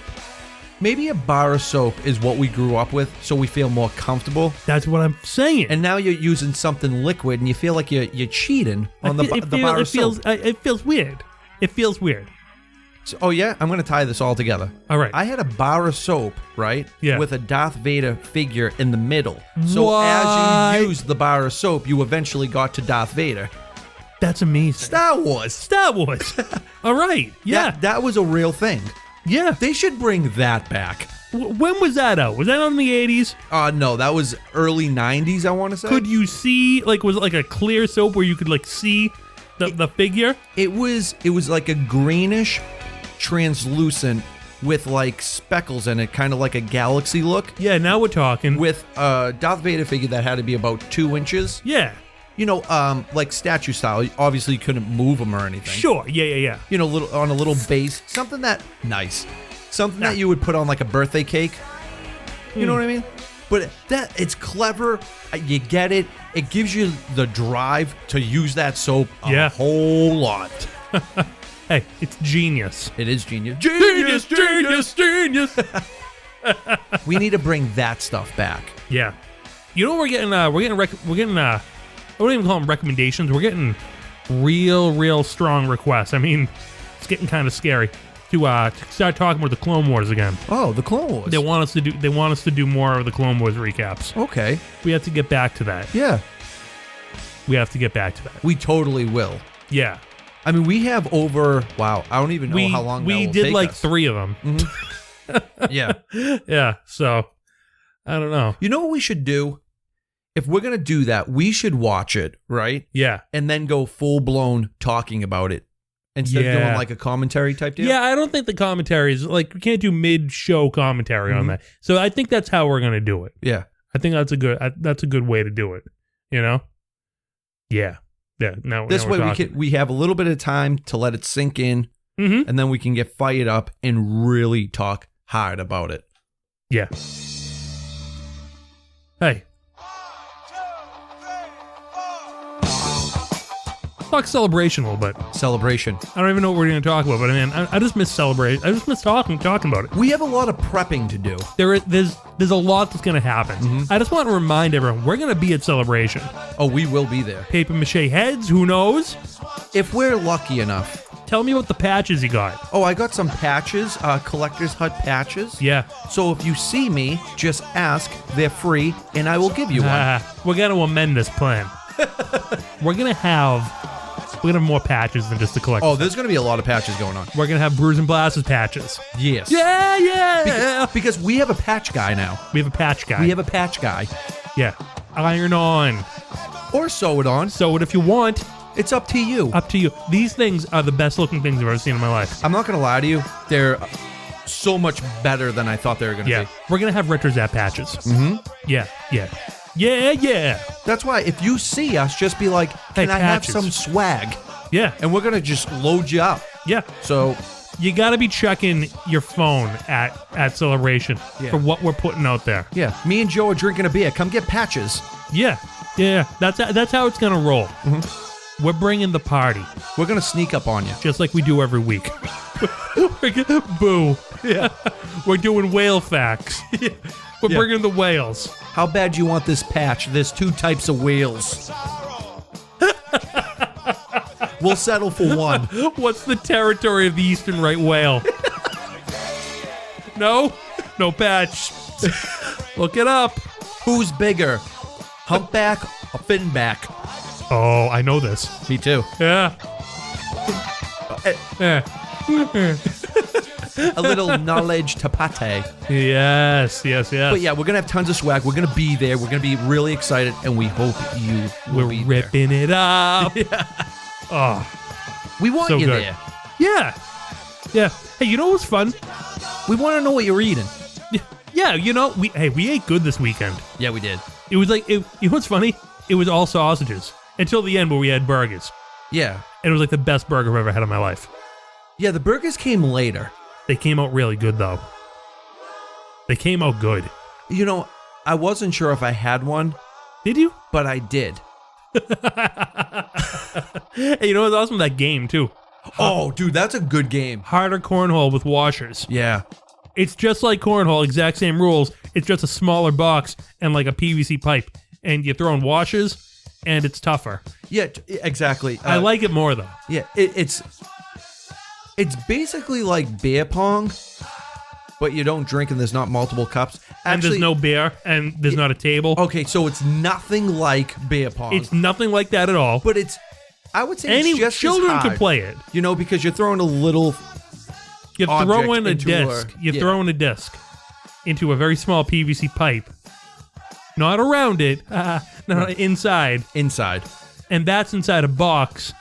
Maybe a bar of soap is what we grew up with, so we feel more comfortable. That's what I'm saying. And now you're using something liquid, and you feel like you're cheating on the bar of soap. It feels weird. It feels weird. So, oh yeah, I'm gonna tie this all together. All right. I had a bar of soap, right? Yeah. With a Darth Vader figure in the middle. So What? as you used the bar of soap, you eventually got to Darth Vader. That's amazing. Star Wars. All right. Yeah. That was a real thing. Yeah. They should bring that back. When was that out? Was that on the 80s? No, that was early 90s, I want to say. Could you see, was it like a clear soap where you could see the figure? It was like a greenish, translucent with speckles in it, kind of like a galaxy look. Yeah, now we're talking. With a Darth Vader figure that had to be about 2 inches. Yeah. You know, like statue style. Obviously, you couldn't move them or anything. Sure. Yeah. You know, on a little base. Something that that you would put on like a birthday cake. You know what I mean? But it's clever. You get it. It gives you the drive to use that soap a whole lot. Hey, it's genius. It is genius. Genius. We need to bring that stuff back. Yeah. You know what we're getting? I wouldn't even call them recommendations. We're getting real strong requests. I mean, it's getting kind of scary to start talking about the Clone Wars again. Oh, the Clone Wars. They want us to do more of the Clone Wars recaps. Okay. We have to get back to that. Yeah. We have to get back to that. We totally will. Yeah. I mean, we have over. Wow, I don't even know how long. We did like 3 of them. Mm-hmm. Yeah. Yeah. So I don't know. You know what we should do? If we're going to do that, we should watch it, right? Yeah. And then go full-blown talking about it instead of doing like a commentary type deal. Yeah, I don't think the commentary is we can't do mid-show commentary on that. So I think that's how we're going to do it. Yeah. I think that's a good way to do it, you know? Yeah. Yeah. This way we have a little bit of time to let it sink in, and then we can get fired up and really talk hard about it. Yeah. Hey. Talk Celebration a little bit. Celebration. I don't even know what we're going to talk about, but I just miss Celebration. I just miss talking about it. We have a lot of prepping to do. There's a lot that's going to happen. I just want to remind everyone, we're going to be at Celebration. Oh, we will be there. Paper mache heads, who knows? If we're lucky enough. Tell me about the patches you got. Oh, I got some patches, Collector's Hut patches. Yeah. So if you see me, just ask. They're free, and I will give you one. We're going to amend this plan. We're going to have more patches than just the collector. Oh, there's going to be a lot of patches going on. We're going to have Brews and Blasters patches. Yes. Yeah. Because we have a patch guy now. We have a patch guy. Yeah. Iron on. Or sew it on. Sew it if you want. It's up to you. Up to you. These things are the best looking things I've ever seen in my life. I'm not going to lie to you. They're so much better than I thought they were going to be. We're going to have Retro Zap patches. Mm-hmm. Yeah. That's why if you see us, just be like, can I have some swag? Yeah. And we're gonna just load you up. Yeah. So you got to be checking your phone at Celebration for what we're putting out there. yeah, me and Joe are drinking a beer. Come get patches. Yeah. Yeah. That's how it's gonna roll. We're bringing the party, We're gonna sneak up on you. just like we do every week. Boo. Yeah. We're doing whale facts. We're Yeah. bringing the whales. How bad do you want this patch? There's 2 types of whales. We'll settle for one. What's the territory of the eastern right whale? No patch. Look it up. Who's bigger, humpback or finback? Oh, I know this. Me too. Yeah. A little knowledge to pate. Yes. But yeah, we're gonna have tons of swag. We're gonna be there. We're gonna be really excited, and we hope you will be there. ripping it up. Oh, We want so you good. there. Yeah. Hey, you know what's fun? We want to know what you're eating. Yeah, we ate good this weekend. Yeah, we did. It was like, you know what's funny? It was all sausages until the end where we had burgers. Yeah. And it was like the best burger I've ever had in my life. Yeah, the burgers came later. They came out really good, though. They came out good. You know, I wasn't sure if I had one. Did you? But I did. Hey, you know what's awesome? That game, too. Oh, dude, that's a good game. Harder cornhole with washers. Yeah. It's just like cornhole, exact same rules. It's just a smaller box and like a PVC pipe. And you're throwing washers, and it's tougher. Yeah, exactly. I like it more, though. Yeah, it's basically like beer pong, but you don't drink and there's not multiple cups. And there's no beer, and there's not a table. Okay, so it's nothing like beer pong. It's nothing like that at all. But I would say any it's just children as hard, can play it. You know, because you're throwing a little. You're object throwing a into disc. a- You're yeah. throwing a disc into a very small PVC pipe. Not around it. No, inside. Inside. And that's inside a box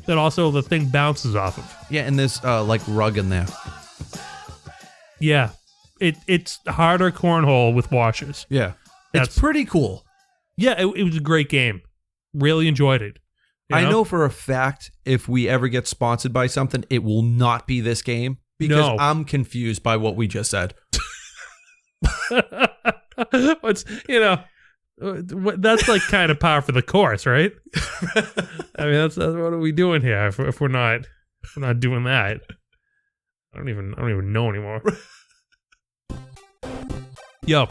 that also the thing bounces off of. Yeah, and there's like rug in there. Yeah. It's harder cornhole with washers. Yeah. That's It's pretty cool. Yeah, it was a great game. Really enjoyed it. You I know for a fact if we ever get sponsored by something, it will not be this game because No. I'm confused by what we just said. What's that's like kind of par for the course, right? I mean, that's what are we doing here if we're not doing that? I don't even know anymore. Yo,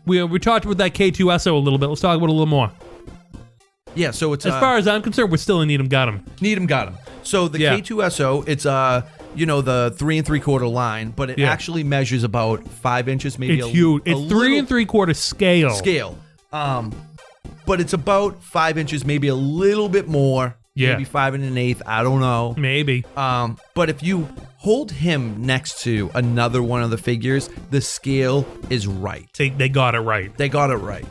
we talked about that K2SO a little bit. Let's talk about it a little more. Yeah, so it's As far as I'm concerned, we're still in Need 'em Got 'em. Need 'em got 'em. So the Yeah. K2SO, it's the 3 3/4 line, but it Yeah. actually measures about 5 inches, maybe. It's huge. It's 3 3/4 scale. Scale. But it's about 5 inches, maybe a little bit more. Yeah. Maybe 5 1/8. I don't know. Maybe. But if you hold him next to another one of the figures, the scale is right. They got it right. They got it right.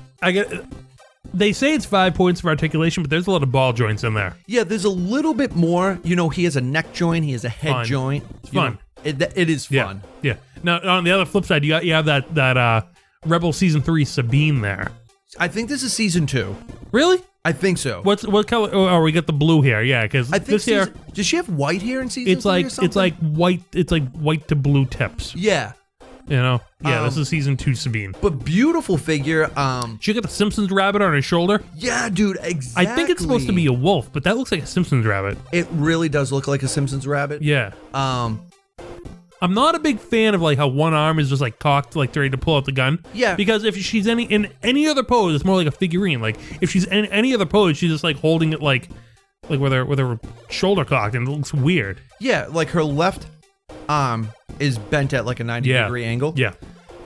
They say it's 5 points of articulation, but there's a lot of ball joints in there. Yeah, there's a little bit more. You know, he has a neck joint. He has a head Fun. joint. It's You fun. know, it is fun. Yeah. Now on the other flip side, you have that Rebel Season 3 Sabine there. I think this is season 2. Really? I think so. What color? Oh, we got the blue hair. Yeah, because I think this hair. does she have white hair in season It's 3 like or something? it's like white. It's like white to blue tips. Yeah. You know. Yeah, this Um, is season 2 Sabine. But beautiful figure. She got the Simpsons rabbit on her shoulder. Yeah, dude, exactly. I think it's supposed to be a wolf, but that looks like a Simpsons rabbit. It really does look like a Simpsons rabbit. Yeah. I'm not a big fan of like how one arm is just like cocked, like ready to pull out the gun. Yeah. Because if she's in any other pose, it's more like a figurine. Like if she's in any other pose, she's just like holding it like with her shoulder cocked, and it looks weird. Yeah, like her left arm is bent at like a 90-degree angle. Yeah.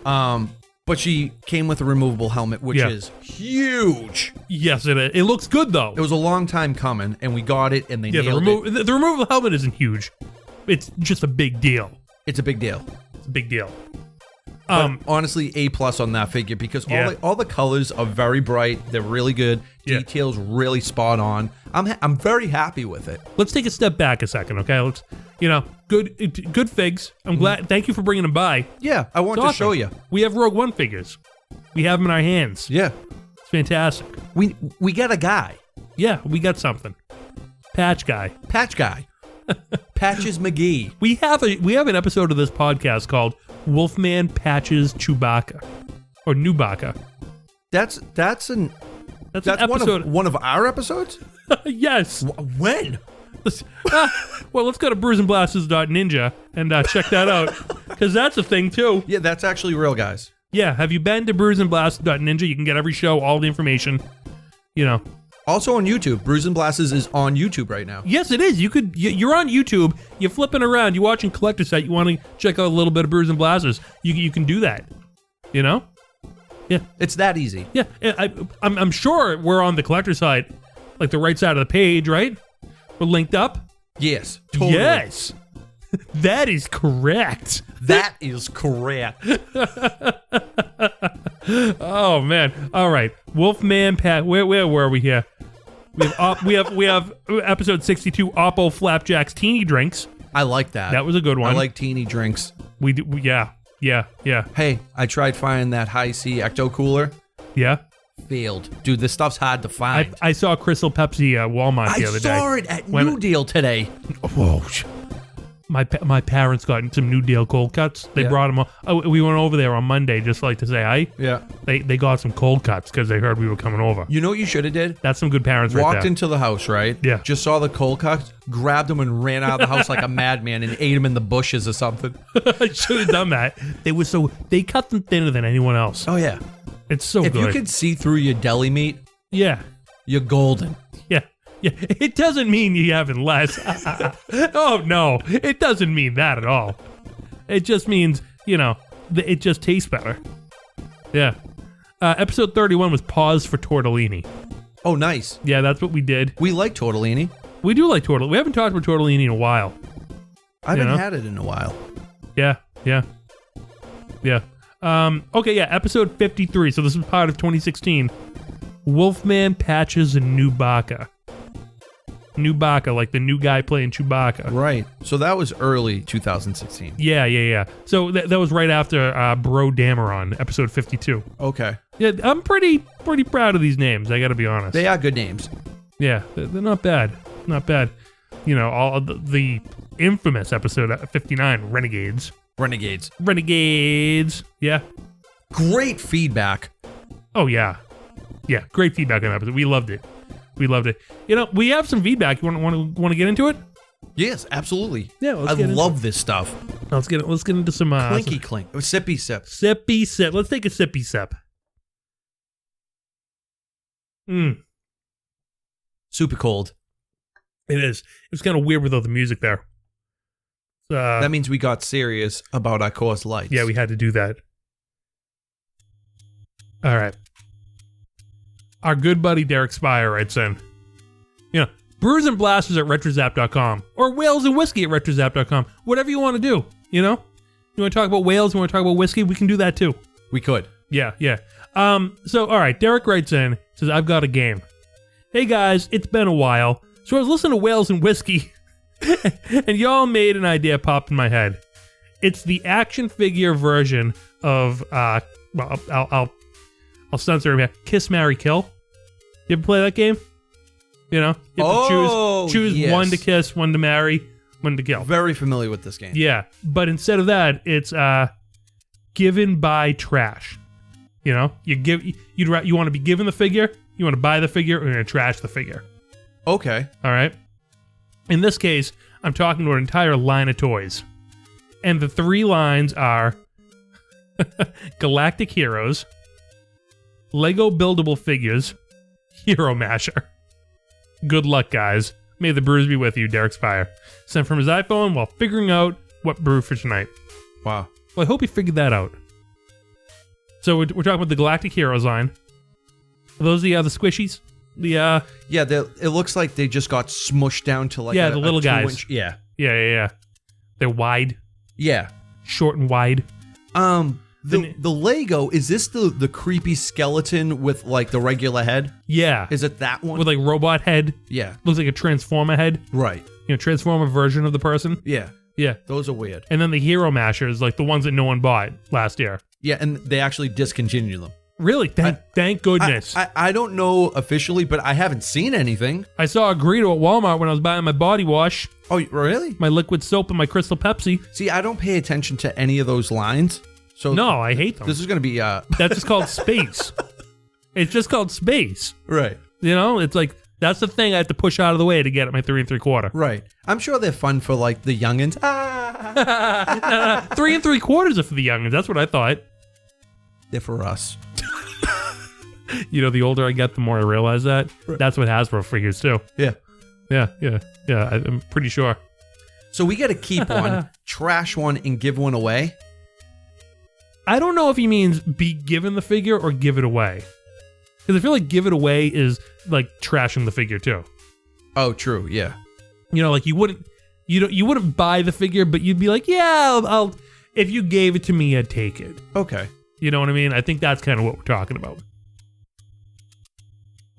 But she came with a removable helmet, which Yeah. is huge. Yes, it is. It looks good though. It was a long time coming, and we got it, and they Yeah, nailed it. the removable helmet isn't huge. It's just a big deal. It's a big deal. It's a big deal. But honestly, A+ on that figure because all the colors are very bright. They're really good. Yeah. Details really spot on. I'm very happy with it. Let's take a step back a second, okay? Let's, good figs. I'm glad. Thank you for bringing them by. Yeah, I want It's to awesome. show you. We have Rogue One figures. We have them in our hands. Yeah, It's fantastic. we got a guy. Yeah, we got something. Patch Guy. Patch Guy. Patches McGee. We have an episode of this podcast called Wolfman Patches Chewbacca or Newbacca. That's an episode. one of our episodes? Yes. When? Well, let's go to brewsandblasters.ninja and check that out, because that's a thing too. Yeah, that's actually real, guys. Yeah, have you been to brewsandblasters.ninja? You can get every show, all the information, you know. Also on YouTube. Brews and Blasters is on YouTube right now. Yes, it is. You're on YouTube. You're flipping around. You're watching Collector Site. You want to check out a little bit of Brews and Blasters. You can do that. You know. Yeah, it's that easy. Yeah, I'm sure we're on the Collector Site, like the right side of the page, right? We're linked up. Yes. Totally. Yes. That is correct. That is correct. Oh man! All right, Wolfman Pat. Where were we here? We have episode 62. Oppo Flapjack's Teeny Drinks. I like that. That was a good one. I like teeny drinks. Yeah. Hey, I tried finding that high C ecto cooler. Yeah. Failed, dude. This stuff's hard to find. I saw Crystal Pepsi at Walmart the other day. I saw it at New Deal today. Whoa. My parents got some New Deal cold cuts. They brought them. We went over there on Monday just like to say hi. Yeah. They got some cold cuts because they heard we were coming over. You know what you should have did? That's some good parents right there. Walked into the house, right? Yeah. Just saw the cold cuts, grabbed them and ran out of the house like a madman and ate them in the bushes or something. I should have done that. They cut them thinner than anyone else. Oh yeah. It's so if good. If you could see through your deli meat, yeah, you're golden. Yeah. It doesn't mean you having less. Oh no, it doesn't mean that at all. It just means, it just tastes better. Yeah. Episode 31 was Pause for Tortellini. Oh, nice. Yeah, that's what we did. We like tortellini. We do like tortellini. We haven't talked about tortellini in a while. I haven't had it in a while. Yeah. Okay, yeah, episode 53. So this is part of 2016. Wolfman Patches and Newbacca. Newbacca, like the new guy playing Chewbacca. Right. So that was early 2016. Yeah. So that was right after Bro Dameron, episode 52. Okay. Yeah, I'm pretty proud of these names, I gotta be honest. They are good names. Yeah, they're not bad. Not bad. All the infamous episode 59, Renegades. Yeah. Great feedback. Oh, yeah. Yeah, great feedback on that episode. We loved it. We have some feedback. You want to get into it? Yes, absolutely. Yeah, I love this stuff. Let's get into some clinky clink. Sippy sip. Sippy sip. Let's take a sippy sip. Super cold. It is. It's kind of weird without the music there. That means we got serious about our Coors Lights. Yeah, we had to do that. All right. Our good buddy Derek Spire writes in, Brews and Blasters at retrozap.com or Whales and Whiskey at retrozap.com. Whatever you want to do, You want to talk about whales? You want to talk about whiskey? We can do that too. We could. Yeah. So, all right. Derek writes in, says, I've got a game. Hey guys, it's been a while. So I was listening to Whales and Whiskey and y'all made an idea pop in my head. It's the action figure version of, I'll censor him here. Kiss, Marry, Kill. You ever play that game? You have to choose yes. one to kiss, one to marry, one to kill. Very familiar with this game. Yeah, but instead of that, it's given by trash. You want to be given the figure, you want to buy the figure, or you're going to trash the figure. Okay. All right. In this case, I'm talking about an entire line of toys. And the 3 lines are Galactic Heroes, Lego Buildable Figures, Hero Masher. Good luck, guys. May the brews be with you, Derek Spire. Sent from his iPhone while figuring out what brew for tonight. Wow. Well, I hope he figured that out. So we're talking about the Galactic Heroes line. Are those the squishies? Yeah, it looks like they just got smushed down to like the little guys. 2-inch. Yeah. They're wide. Yeah. Short and wide. The Lego, is this the creepy skeleton with like the regular head? Yeah. Is it that one? With like robot head? Yeah. Looks like a Transformer head. Right. Transformer version of the person. Yeah. Yeah. Those are weird. And then the Hero Mashers, like the ones that no one bought last year. Yeah, and they actually discontinued them. Really? Thank goodness. I don't know officially, but I haven't seen anything. I saw a Greedo at Walmart when I was buying my body wash. Oh, really? My liquid soap and my Crystal Pepsi. See, I don't pay attention to any of those lines. So no, I hate them. This is going to be... That's just called space. It's just called space. Right. You know, it's like, that's the thing I have to push out of the way to get at my 3 3/4. Right. I'm sure they're fun for like the youngins. 3 3/4 are for the youngins. That's what I thought. They're for us. You know, the older I get, the more I realize that. Right. That's what Hasbro figures too. Yeah. Yeah. I'm pretty sure. So we got to keep one, trash one, and give one away. I don't know if he means be given the figure or give it away. Because I feel like give it away is like trashing the figure too. Oh, true. Yeah. You know, like you wouldn't buy the figure, but you'd be like, yeah, I'll if you gave it to me, I'd take it. Okay. You know what I mean? I think that's kind of what we're talking about.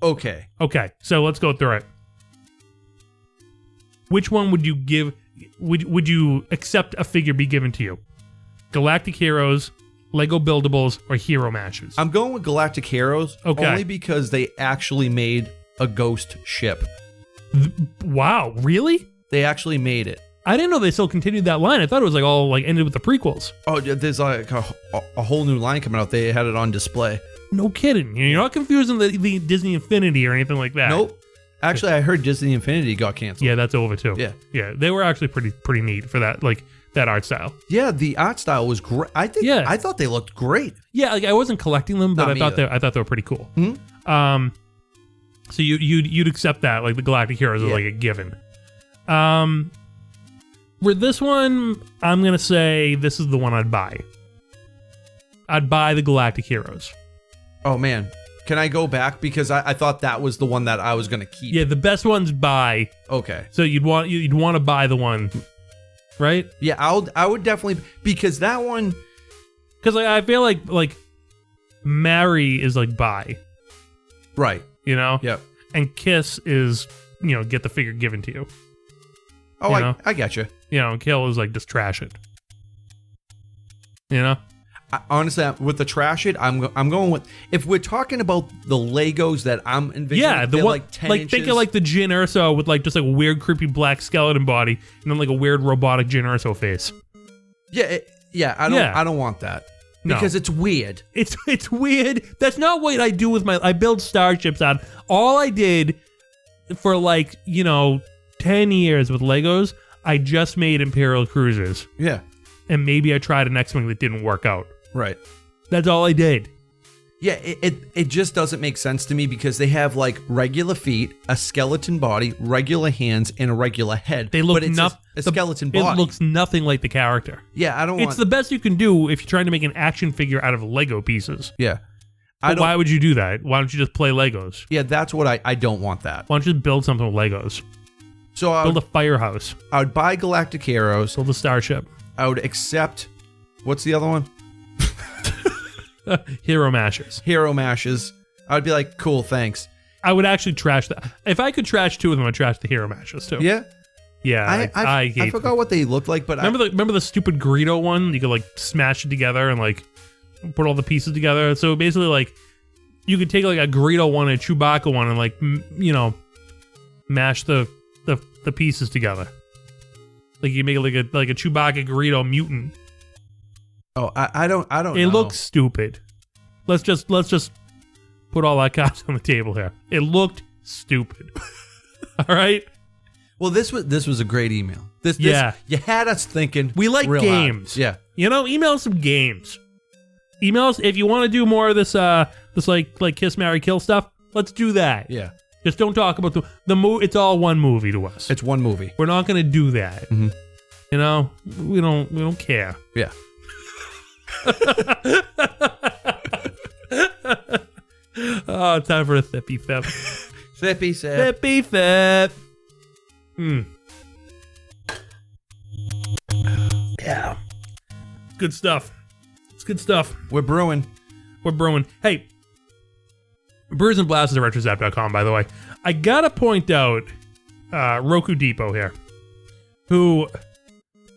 Okay. Okay. So let's go through it. Which one would you give? Would you accept a figure be given to you? Galactic Heroes, Lego Buildables, or Hero Mashes? I'm going with Galactic Heroes. Okay. Only because they actually made a ghost ship. Wow, really? They actually made it. I didn't know they still continued that line. I thought it was like all like ended with the prequels. Oh, there's like a whole new line coming out. They had it on display. No kidding. You're not confusing the Disney Infinity or anything like that. Nope. Actually, I heard Disney Infinity got canceled. Yeah, that's over too. Yeah. They were actually pretty neat for that, like that art style. Yeah, the art style was great. I thought they looked great. Yeah, like I wasn't collecting them, but Not I me thought either. they were pretty cool. Mm-hmm. So you'd accept that, like the Galactic Heroes are like a given. With this one, I'm gonna say this is the one I'd buy. I'd buy the Galactic Heroes. Oh man, can I go back because I thought that was the one that I was gonna keep. Yeah, the best one's buy. Okay. So you'd want to buy the one, right? Yeah, I would definitely, because that one, because I feel like marry is like buy, right? You know. Yep. And kiss is get the figure given to you. Oh, you know? I get you. You know, and kill is like just trash it. You know. Honestly, with the trash it, I'm going with, if we're talking about the Legos that I'm envisioning, yeah, the one like 10 inches. Think of like the Jyn Erso with like just like a weird creepy black skeleton body and then like a weird robotic Jyn Erso face. Yeah, I don't want that because it's weird. It's weird. That's not what I do with I build starships out. All I did for 10 years with Legos, I just made Imperial cruisers. Yeah. And maybe I tried an X-Wing that didn't work out. Right. That's all I did. Yeah, it just doesn't make sense to me because they have like regular feet, a skeleton body, regular hands, and a regular head. They look but it's a skeleton body. It looks nothing like the character. Yeah, I don't want... It's the best you can do if you're trying to make an action figure out of Lego pieces. Yeah. But why would you do that? Why don't you just play Legos? Yeah, that's what I don't want that. Why don't you just build something with Legos? So build a firehouse. I would buy Galactic Heroes. Build a starship. I would accept... What's the other one? Hero Mashers. Hero Mashes. I would be like, cool, thanks. I would actually trash that. If I could trash two of them, I'd trash the Hero Mashers too. Yeah? Yeah, I hate forgot what they looked like, but remember the stupid Greedo one? You could like smash it together and like put all the pieces together. So basically, like you could take like a Greedo one and a Chewbacca one and like mash the pieces together. Like you make it like a Chewbacca Greedo mutant. Oh, I don't know. It looks stupid. Let's just put all that cards on the table here. It looked stupid. All right. Well, this was a great email. This you had us thinking. We like games. Yeah. Email us some games. Email us if you want to do more of this like Kiss, Marry, Kill stuff. Let's do that. Yeah. Just don't talk about the movie. It's all one movie to us. It's one movie. We're not going to do that. Mm-hmm. We don't care. Yeah. Oh, time for a thippy thip. Thippy sip. Thippy thip. Yeah. Good stuff. It's good stuff. We're brewing. Hey, Brews and Blasters at retrozap.com, by the way. I gotta point out Roku Depot here, who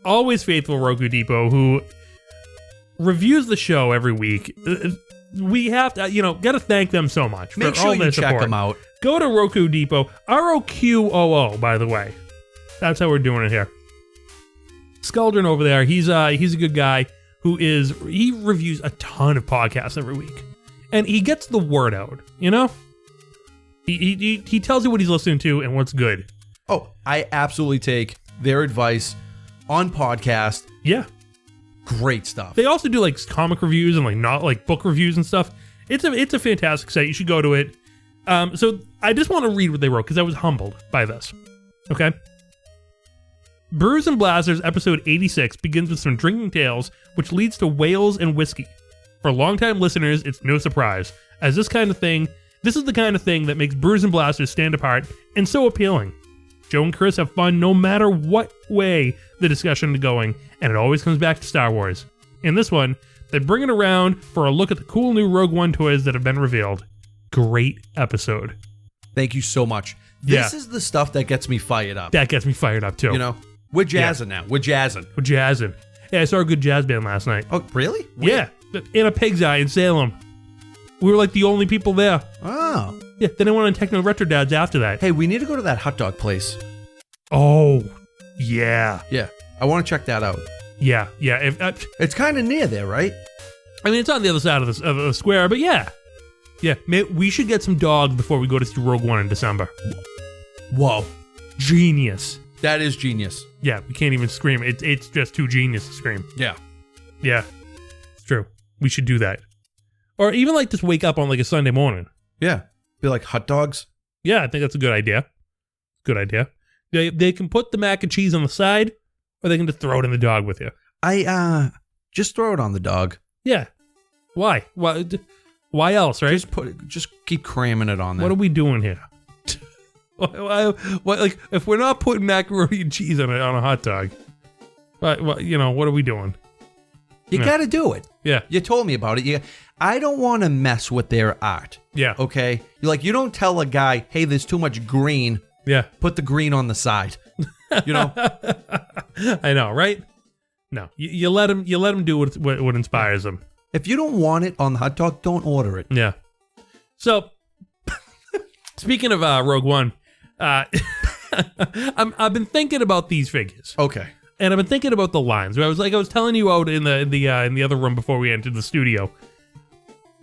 always faithful Roku Depot, who reviews the show every week. we have to, got to thank them so much Make for sure all you their check support. them out. Go to Roku Depot, ROQOO, by the way. That's how we're doing it here. Skuldrin over there, he's a good guy he reviews a ton of podcasts every week. And he gets the word out, He tells you what he's listening to and what's good. Oh, I absolutely take their advice on podcast. Yeah. Great stuff. They also do like comic reviews and like not like book reviews and stuff. It's a fantastic site. You should go to it. So I just want to read what they wrote because I was humbled by this. Okay. Brews and Blasters episode 86 begins with some drinking tales, which leads to whales and whiskey. For longtime listeners, it's no surprise, as this is the kind of thing that makes Brews and Blasters stand apart and so appealing. Joe and Chris have fun no matter what way the discussion is going, and it always comes back to Star Wars. In this one, they bring it around for a look at the cool new Rogue One toys that have been revealed. Great episode. Thank you so much. This is the stuff that gets me fired up. That gets me fired up too. We're jazzing now. We're jazzing. Yeah, I saw a good jazz band last night. Oh, really? Yeah, in a pig's eye in Salem. We were like the only people there. Oh. Yeah, then I went on Techno Retro Dads after that. Hey, we need to go to that hot dog place. Oh, yeah. Yeah, I want to check that out. Yeah. It's kind of near there, right? I mean, it's on the other side of the square, but yeah. Yeah, we should get some dogs before we go to see Rogue One in December. Whoa. Genius. That is genius. Yeah, we can't even scream. It's just too genius to scream. Yeah. Yeah, it's true. We should do that. Or even like just wake up on like a Sunday morning. Yeah. Be like hot dogs. Yeah, I think that's a good idea. Good idea. They can put the mac and cheese on the side, or they can just throw it in the dog with you. Just throw it on the dog. Yeah. Why? Why else, right? Just keep cramming it on there. What are we doing here? Why, like, if we're not putting macaroni and cheese on a hot dog, what are we doing? You got to do it. Yeah. You told me about it. I don't want to mess with their art. Yeah. Okay? You don't tell a guy, hey, there's too much green. Yeah. Put the green on the side. I know, right? No. You let him do what inspires him. If you don't want it on the hot dog, don't order it. Yeah. So, speaking of Rogue One, I've been thinking about these figures. Okay. And I've been thinking about the lines. I was telling you out in the other room before we entered the studio.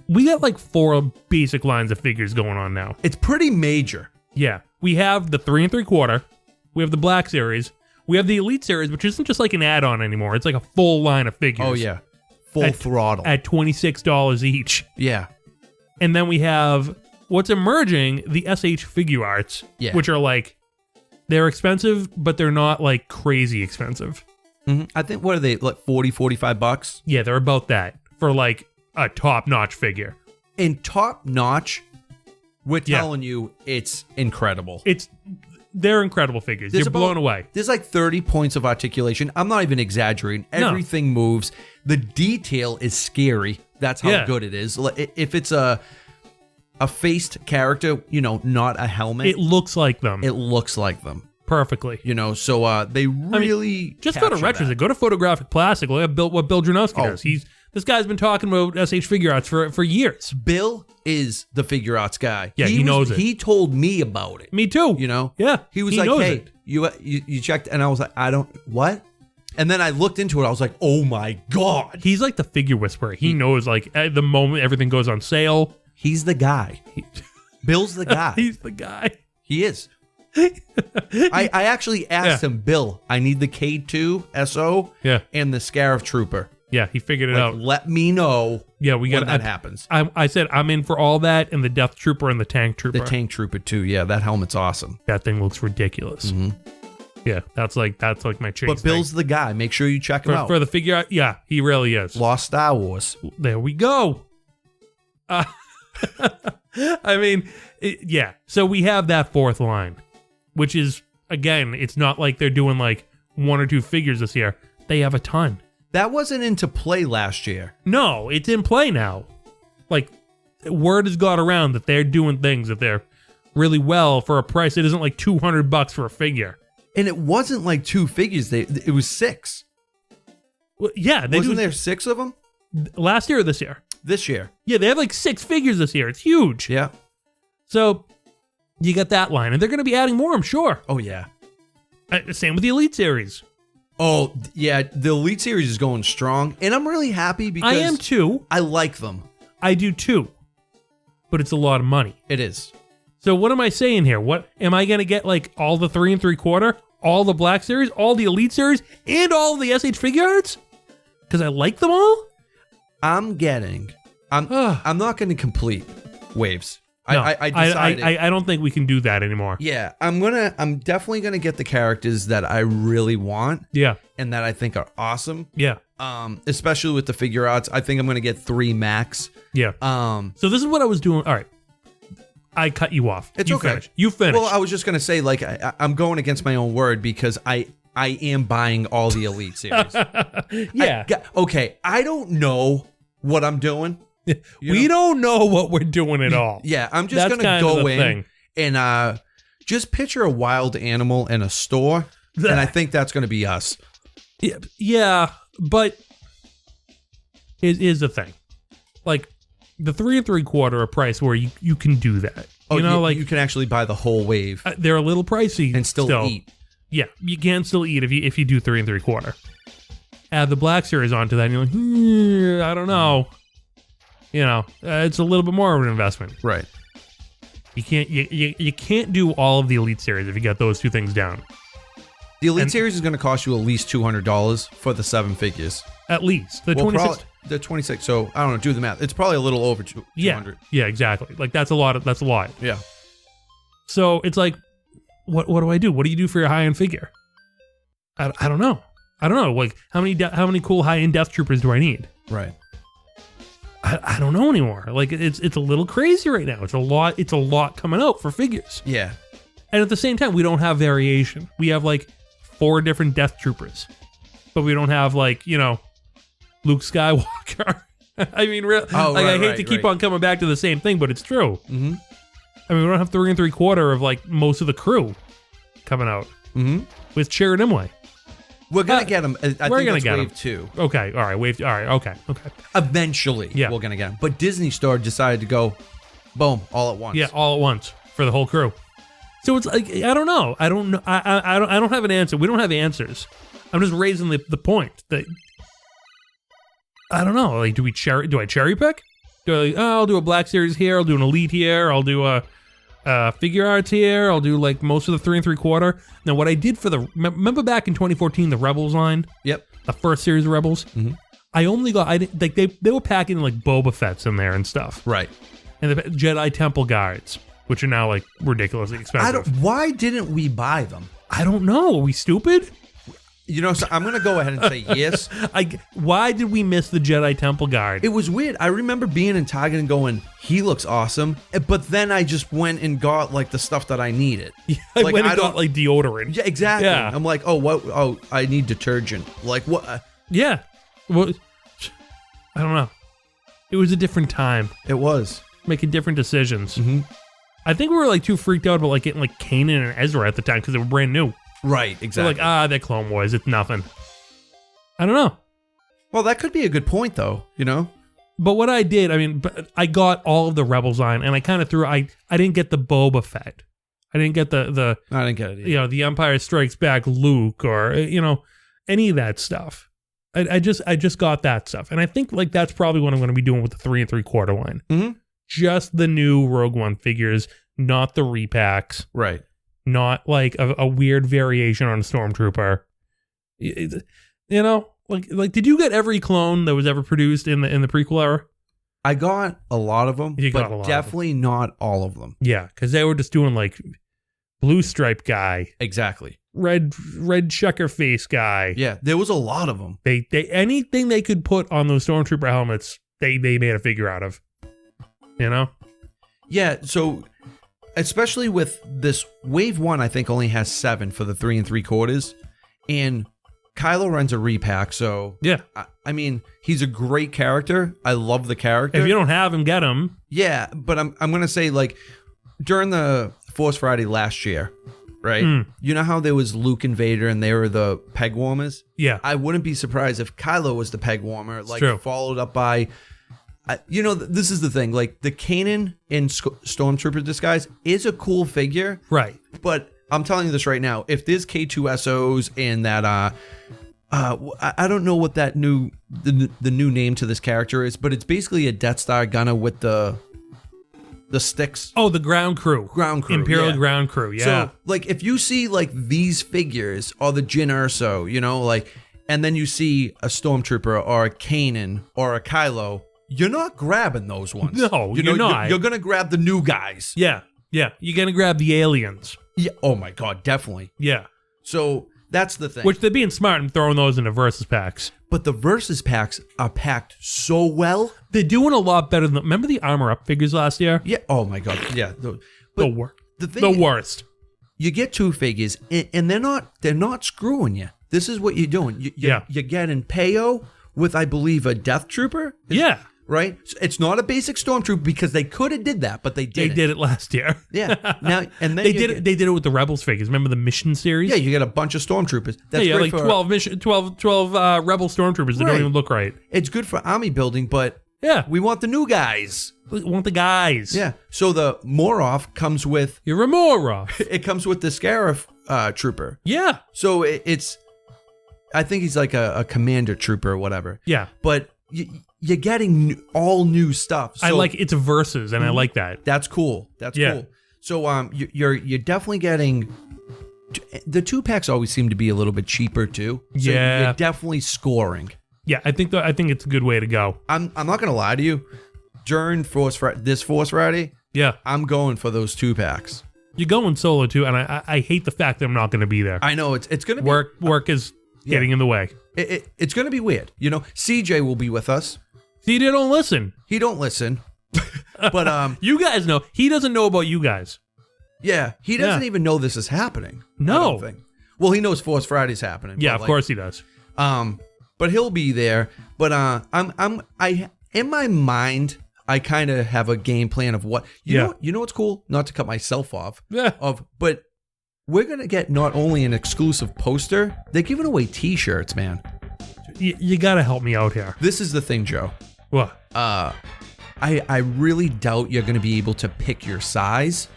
We got like 4 basic lines of figures going on now. It's pretty major. Yeah. We have the 3 3/4. We have the Black Series. We have the Elite Series, which isn't just like an add-on anymore. It's like a full line of figures. Oh, yeah. Full throttle. At $26 each. Yeah. And then we have what's emerging, the SH Figure Arts, which are like, they're expensive, but they're not like crazy expensive. Mm-hmm. I think, what are they, like $40-$45? Yeah, they're about that for like a top-notch figure. And top-notch, we're telling you, it's incredible. They're incredible figures. You're blown away. There's like 30 points of articulation. I'm not even exaggerating. Everything moves. The detail is scary. That's how good it is. If it's a faced character, not a helmet. It looks like them. It looks like them. Perfectly. So they really just go to Retros. Go to Photographic Plastic. Look at what Bill Dranowski does. This guy's been talking about SH Figure Arts for years. Bill is the figure arts guy. Yeah, he knows it. He told me about it. Me too. Yeah. He was like, hey, you checked, and I was like, I don't, what? And then I looked into it. I was like, oh my God. He's like the figure whisperer. He knows like at the moment everything goes on sale. He's the guy. Bill's the guy. He's the guy. He is. I actually asked him, Bill, I need the K2 SO and the Scarif Trooper. Yeah, he figured it out. Let me know we got when that happens. I said I'm in for all that and the Death Trooper and the Tank Trooper. The Tank Trooper too. Yeah, that helmet's awesome. That thing looks ridiculous. Mm-hmm. Yeah, that's like my chase. But Bill's the guy. Make sure you check him out. For the figure out. Yeah, he really is. Lost Star Wars. There we go. I mean, so we have that 4th line, which is, again, it's not like they're doing like 1 or 2 figures this year. They have a ton. That wasn't into play last year. No, it's in play now. Like, word has got around that they're doing things that they're really well for a price that isn't like $200 for a figure. And it wasn't like 2 figures. It was 6. Well, yeah. Wasn't there 6 of them? Last year or this year? This year. Yeah, they have like 6 figures this year. It's huge. Yeah. So you got that line, and they're going to be adding more, I'm sure. Oh, yeah. Same with the Elite Series. Oh, yeah. The Elite Series is going strong, and I'm really happy because I am too. I like them. I do too. But it's a lot of money. It is. So what am I saying here? What am I going to get? Like all the 3 3/4, all the Black Series, all the Elite Series, and all the SH figure arts? Because I like them all. I'm not going to complete waves. No, I decided. I don't think we can do that anymore. Yeah, I'm definitely gonna get the characters that I really want. Yeah, and that I think are awesome. Yeah. Especially with the figure arts, I think I'm gonna get 3 max. Yeah. So this is what I was doing. All right, I cut you off. It's you okay. Finish. You finish. Well, I was just gonna say, like, I'm going against my own word because I am buying all the Elite Series. Yeah. Okay, I don't know what I'm doing. We don't know what we're doing at all. Yeah, I'm just going to go in thing. and just picture a wild animal in a store, and I think that's going to be us. Yeah, but is the thing. Like, the 3 3/4 a price where you can do that. You know, like you can actually buy the whole wave. They're a little pricey. And still eat. Yeah, you can still eat if you do 3 3/4. Add the Black Series onto that, and you're like, I don't know. You know, it's a little bit more of an investment. Right. You can't do all of the Elite Series if you got those 2 things down. The Elite Series is going to cost you at least $200 for the 7 figures. At least. The 26. The 26. So I don't know. Do the math. It's probably a little over 200. Yeah, exactly. Like that's a lot. That's a lot. Yeah. So it's like, what do I do? What do you do for your high end figure? I don't know. I don't know. Like how many cool high end Death Troopers do I need? Right. I don't know anymore. Like it's a little crazy right now. It's a lot coming out for figures. Yeah. And at the same time, we don't have variation. We have like 4 different Death Troopers, but we don't have like, you know, Luke Skywalker. I mean, I hate to keep on coming back to the same thing, but it's true. Mm-hmm. I mean, we don't have 3 3/4 of like most of the crew coming out with Sharon Imlay. We're gonna get them. I we're think gonna that's get wave them. 2. Okay, all right, wave. All right, okay. Eventually, yeah, we're gonna get them. But Disney Store decided to go, boom, all at once. Yeah, all at once for the whole crew. So it's like I don't know. I don't know. I don't have an answer. We don't have answers. I'm just raising the point that I don't know. Like, do I cherry pick? I'll do a Black Series here. I'll do an Elite here. I'll do a figure arts here. I'll do like most of the 3 3/4. Now, what I did for remember back in 2014 the Rebels line? Yep. The first series of Rebels. Mm-hmm. I only got they were packing like Boba Fett's in there and stuff. Right. And the Jedi Temple guards, which are now like ridiculously expensive. Why didn't we buy them? I don't know. Are we stupid? You know, so I'm going to go ahead and say yes. Why did we miss the Jedi Temple Guard? It was weird. I remember being in Target and going, he looks awesome. But then I just went and got like the stuff that I needed. Yeah, I went and got like deodorant. Yeah, exactly. Yeah. I'm like, oh, what? Oh, I need detergent. Like what? Yeah. Well, I don't know. It was a different time. It was. Making different decisions. Mm-hmm. I think we were like too freaked out about like getting like Kanan and Ezra at the time because they were brand new. Right, exactly. They're like, they're Clone Wars. It's nothing. I don't know. Well, that could be a good point, though, you know? But what I did, I mean, I got all of the Rebels line, and I kind of threw, I didn't get the Boba Fett. I didn't get the I didn't get it either. You know, the Empire Strikes Back Luke or, you know, any of that stuff. I just got that stuff. And I think, like, that's probably what I'm going to be doing with the 3 3/4 line. Mm-hmm. Just the new Rogue One figures, not the repacks. Right. Not like a weird variation on a Stormtrooper. You know, like did you get every clone that was ever produced in the prequel era? I got a lot of them, but definitely not all of them. Yeah, because they were just doing like blue stripe guy, exactly, red checker face guy. Yeah, there was a lot of them. They anything they could put on those Stormtrooper helmets, they made a figure out of. You know? Yeah, so especially with this wave 1, I think only has 7 for the 3 3/4, and Kylo Ren's a repack. So yeah, I mean, he's a great character. I love the character. If you don't have him, get him. Yeah, but I'm gonna say, like, during the Force Friday last year, right? You know how there was Luke and Vader, and they were the peg warmers. Yeah, I wouldn't be surprised if Kylo was the peg warmer, like true. Followed up by This is the thing. Like the Kanan in Stormtrooper disguise is a cool figure, right? But I'm telling you this right now. If there's K2SOs and that, I don't know what that new new name to this character is, but it's basically a Death Star gunner with the sticks. Oh, the ground crew. Imperial yeah. ground crew, yeah. So, like, if you see, like, these figures, or the Jyn Erso, like, and then you see a Stormtrooper, or a Kanan, or a Kylo, you're not grabbing those ones. No, you're not. You're going to grab the new guys. Yeah, yeah. You're going to grab the aliens. Yeah. Oh, my God, definitely. Yeah. So, that's the thing. Which they're being smart and throwing those into Versus packs. But the Versus packs are packed so well. They're doing a lot better than... Remember the Armor Up figures last year? Yeah. Oh, my God. Yeah. The worst. You get 2 figures, and they're not screwing you. This is what you're doing. You're getting Payo with, I believe, a Death Trooper. Yeah. Right? So it's not a basic Stormtrooper because they could have did that, but they didn't. They did it last year. Yeah. Now and then they did it with the Rebels figures. Remember the Mission series? Yeah, you get a bunch of Stormtroopers. That's yeah, great like for 12 Rebel Stormtroopers that don't even look right. It's good for army building, but yeah, we want the new guys. We want the guys. Yeah. So the Moroff comes with... You're a Moroff. It comes with the Scarif Trooper. Yeah. So it's... I think he's like a Commander Trooper or whatever. Yeah. But... You're getting all new stuff. So I like it's Versus, and I like that. That's cool. That's cool. So you're definitely getting the 2-packs always seem to be a little bit cheaper too. So yeah, you're definitely scoring. Yeah, I think it's a good way to go. I'm not gonna lie to you. During Force Friday, yeah, I'm going for those 2-packs. You're going solo too, and I hate the fact that I'm not going to be there. I know it's gonna be work is getting in the way. It's going to be weird. CJ will be with us. CJ don't listen. He don't listen. But you guys know. He doesn't know about you guys. Yeah, he doesn't even know this is happening. No. I don't think. Well, he knows Force Friday's happening. Yeah, of course he does. But he'll be there. But I in my mind, I kind of have a game plan of what you know what's cool? Not to cut myself off. Yeah. But we're going to get not only an exclusive poster, they're giving away t-shirts, man. You got to help me out here. This is the thing, Joe. What? I really doubt you're going to be able to pick your size.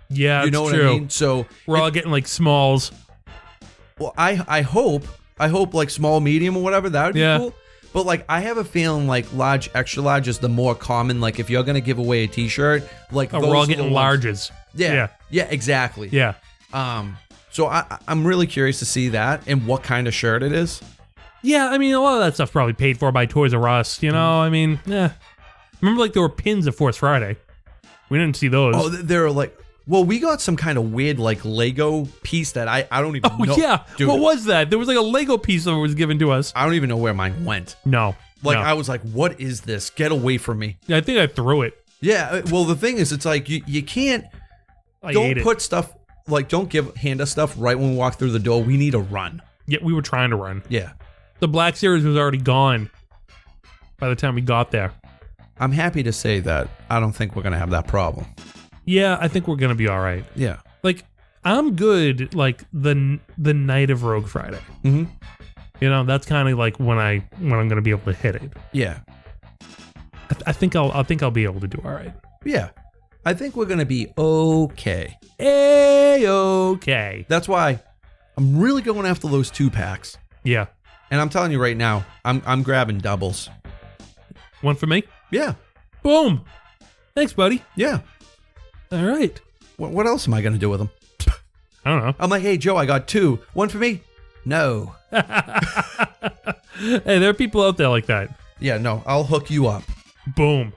Yeah, you know what true. I mean? So we're all getting like smalls. Well, I hope like small, medium or whatever, that would be cool. But like I have a feeling like large, extra large is the more common. Like if you're going to give away a t-shirt, like we're all getting larges. Yeah, exactly. Yeah. So I'm really curious to see that and what kind of shirt it is. Yeah, I mean, a lot of that stuff's probably paid for by Toys R Us, I mean, Remember, like, there were pins at Force Friday. We didn't see those. Oh, they're like... Well, we got some kind of weird, like, Lego piece that I don't even know. Oh, yeah. Dude, what was that? There was, like, a Lego piece that was given to us. I don't even know where mine went. No. I was like, what is this? Get away from me. Yeah, I think I threw it. Yeah, well, the thing is, it's like, you can't... Don't put stuff... Like, don't hand us stuff right when we walk through the door. We need to run. Yeah, we were trying to run. Yeah. The Black Series was already gone by the time we got there. I'm happy to say that I don't think we're going to have that problem. Yeah, I think we're going to be all right. Yeah. Like, I'm good, like, the night of Rogue Friday. Mm-hmm. That's kind of like when I'm going to be able to hit it. Yeah. I think I'll be able to do all right. Yeah. I think we're going to be okay. A-okay. That's why I'm really going after those 2-packs. Yeah. And I'm telling you right now, I'm grabbing doubles. One for me? Yeah. Boom. Thanks, buddy. Yeah. All right. What else am I going to do with them? I don't know. I'm like, hey, Joe, I got 2. One for me? No. Hey, there are people out there like that. Yeah, no, I'll hook you up. Boom.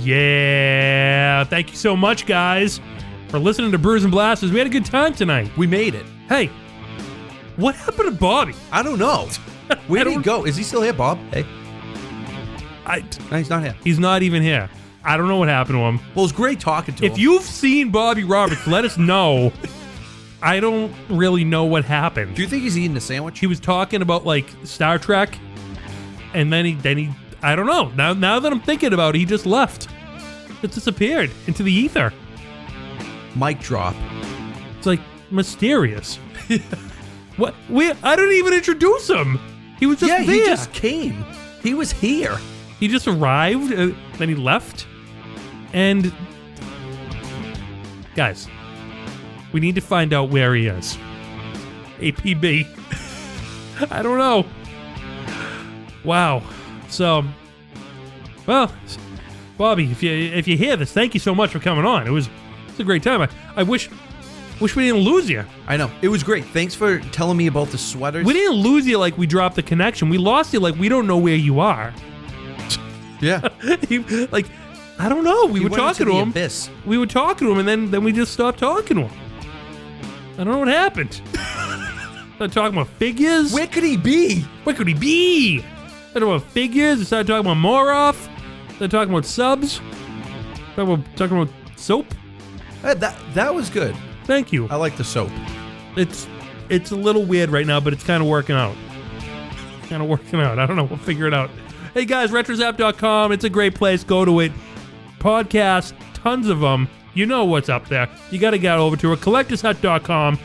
Yeah, thank you so much, guys, for listening to Brews and Blasters. We had a good time tonight. We made it. Hey, what happened to Bobby? I don't know. Where did he go? Is he still here, Bob? Hey. No, he's not here. He's not even here. I don't know what happened to him. Well, it's great talking to him. If you've seen Bobby Roberts, let us know. I don't really know what happened. Do you think he's eating a sandwich? He was talking about like Star Trek, and then he I don't know. Now that I'm thinking about it, he just left. It disappeared into the ether. Mic drop. It's like mysterious. What? I didn't even introduce him. He was just there. He just came. He was here. He just arrived, then he left. And guys, we need to find out where he is. APB. I don't know. Wow. So, well, Bobby, if you hear this, thank you so much for coming on. It was a great time. I wish we didn't lose you. I know. It was great. Thanks for telling me about the sweaters. We didn't lose you like we dropped the connection. We lost you like we don't know where you are. Yeah. I don't know. We were talking to him. Abyss. We were talking to him, and then we just stopped talking to him. I don't know what happened. Started talking about figures. Where could he be? Where could he be? Started about figures. We started talking about Moroff. Started talking about subs. Talking about soap. That was good. Thank you. I like the soap. It's a little weird right now, but it's kind of working out. I don't know. We'll figure it out. Hey guys, retrozap.com. It's a great place. Go to it. Podcasts, tons of them. You know what's up there. You got to get over to it. Collectorshut.com.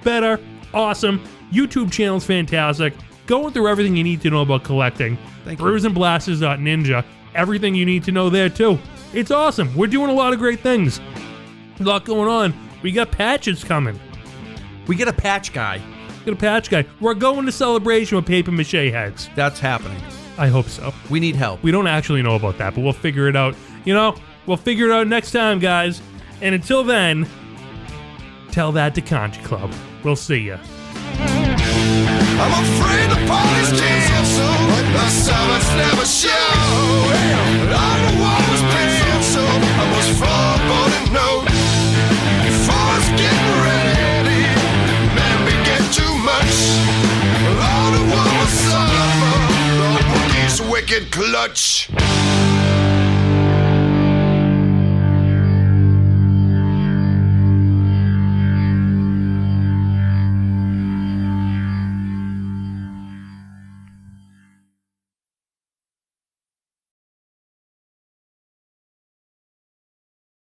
Better, awesome. YouTube channel's fantastic. Going through everything you need to know about collecting. Thank you. Brews and Blasters.ninja. Everything you need to know there too. It's awesome. We're doing a lot of great things. A lot going on. We got patches coming. We get a patch guy. We're going to Celebration with paper mache heads. That's happening. I hope so. We need help. We don't actually know about that, but we'll figure it out. We'll figure it out next time, guys. And until then, tell that to Conji Club. We'll see ya. I'm afraid the party's canceled. The summits never show. But all the war was penciled, so I was foreboding note. Before it's getting ready, man, we get too much. All the war was suffer. The Wookiee's wicked clutch.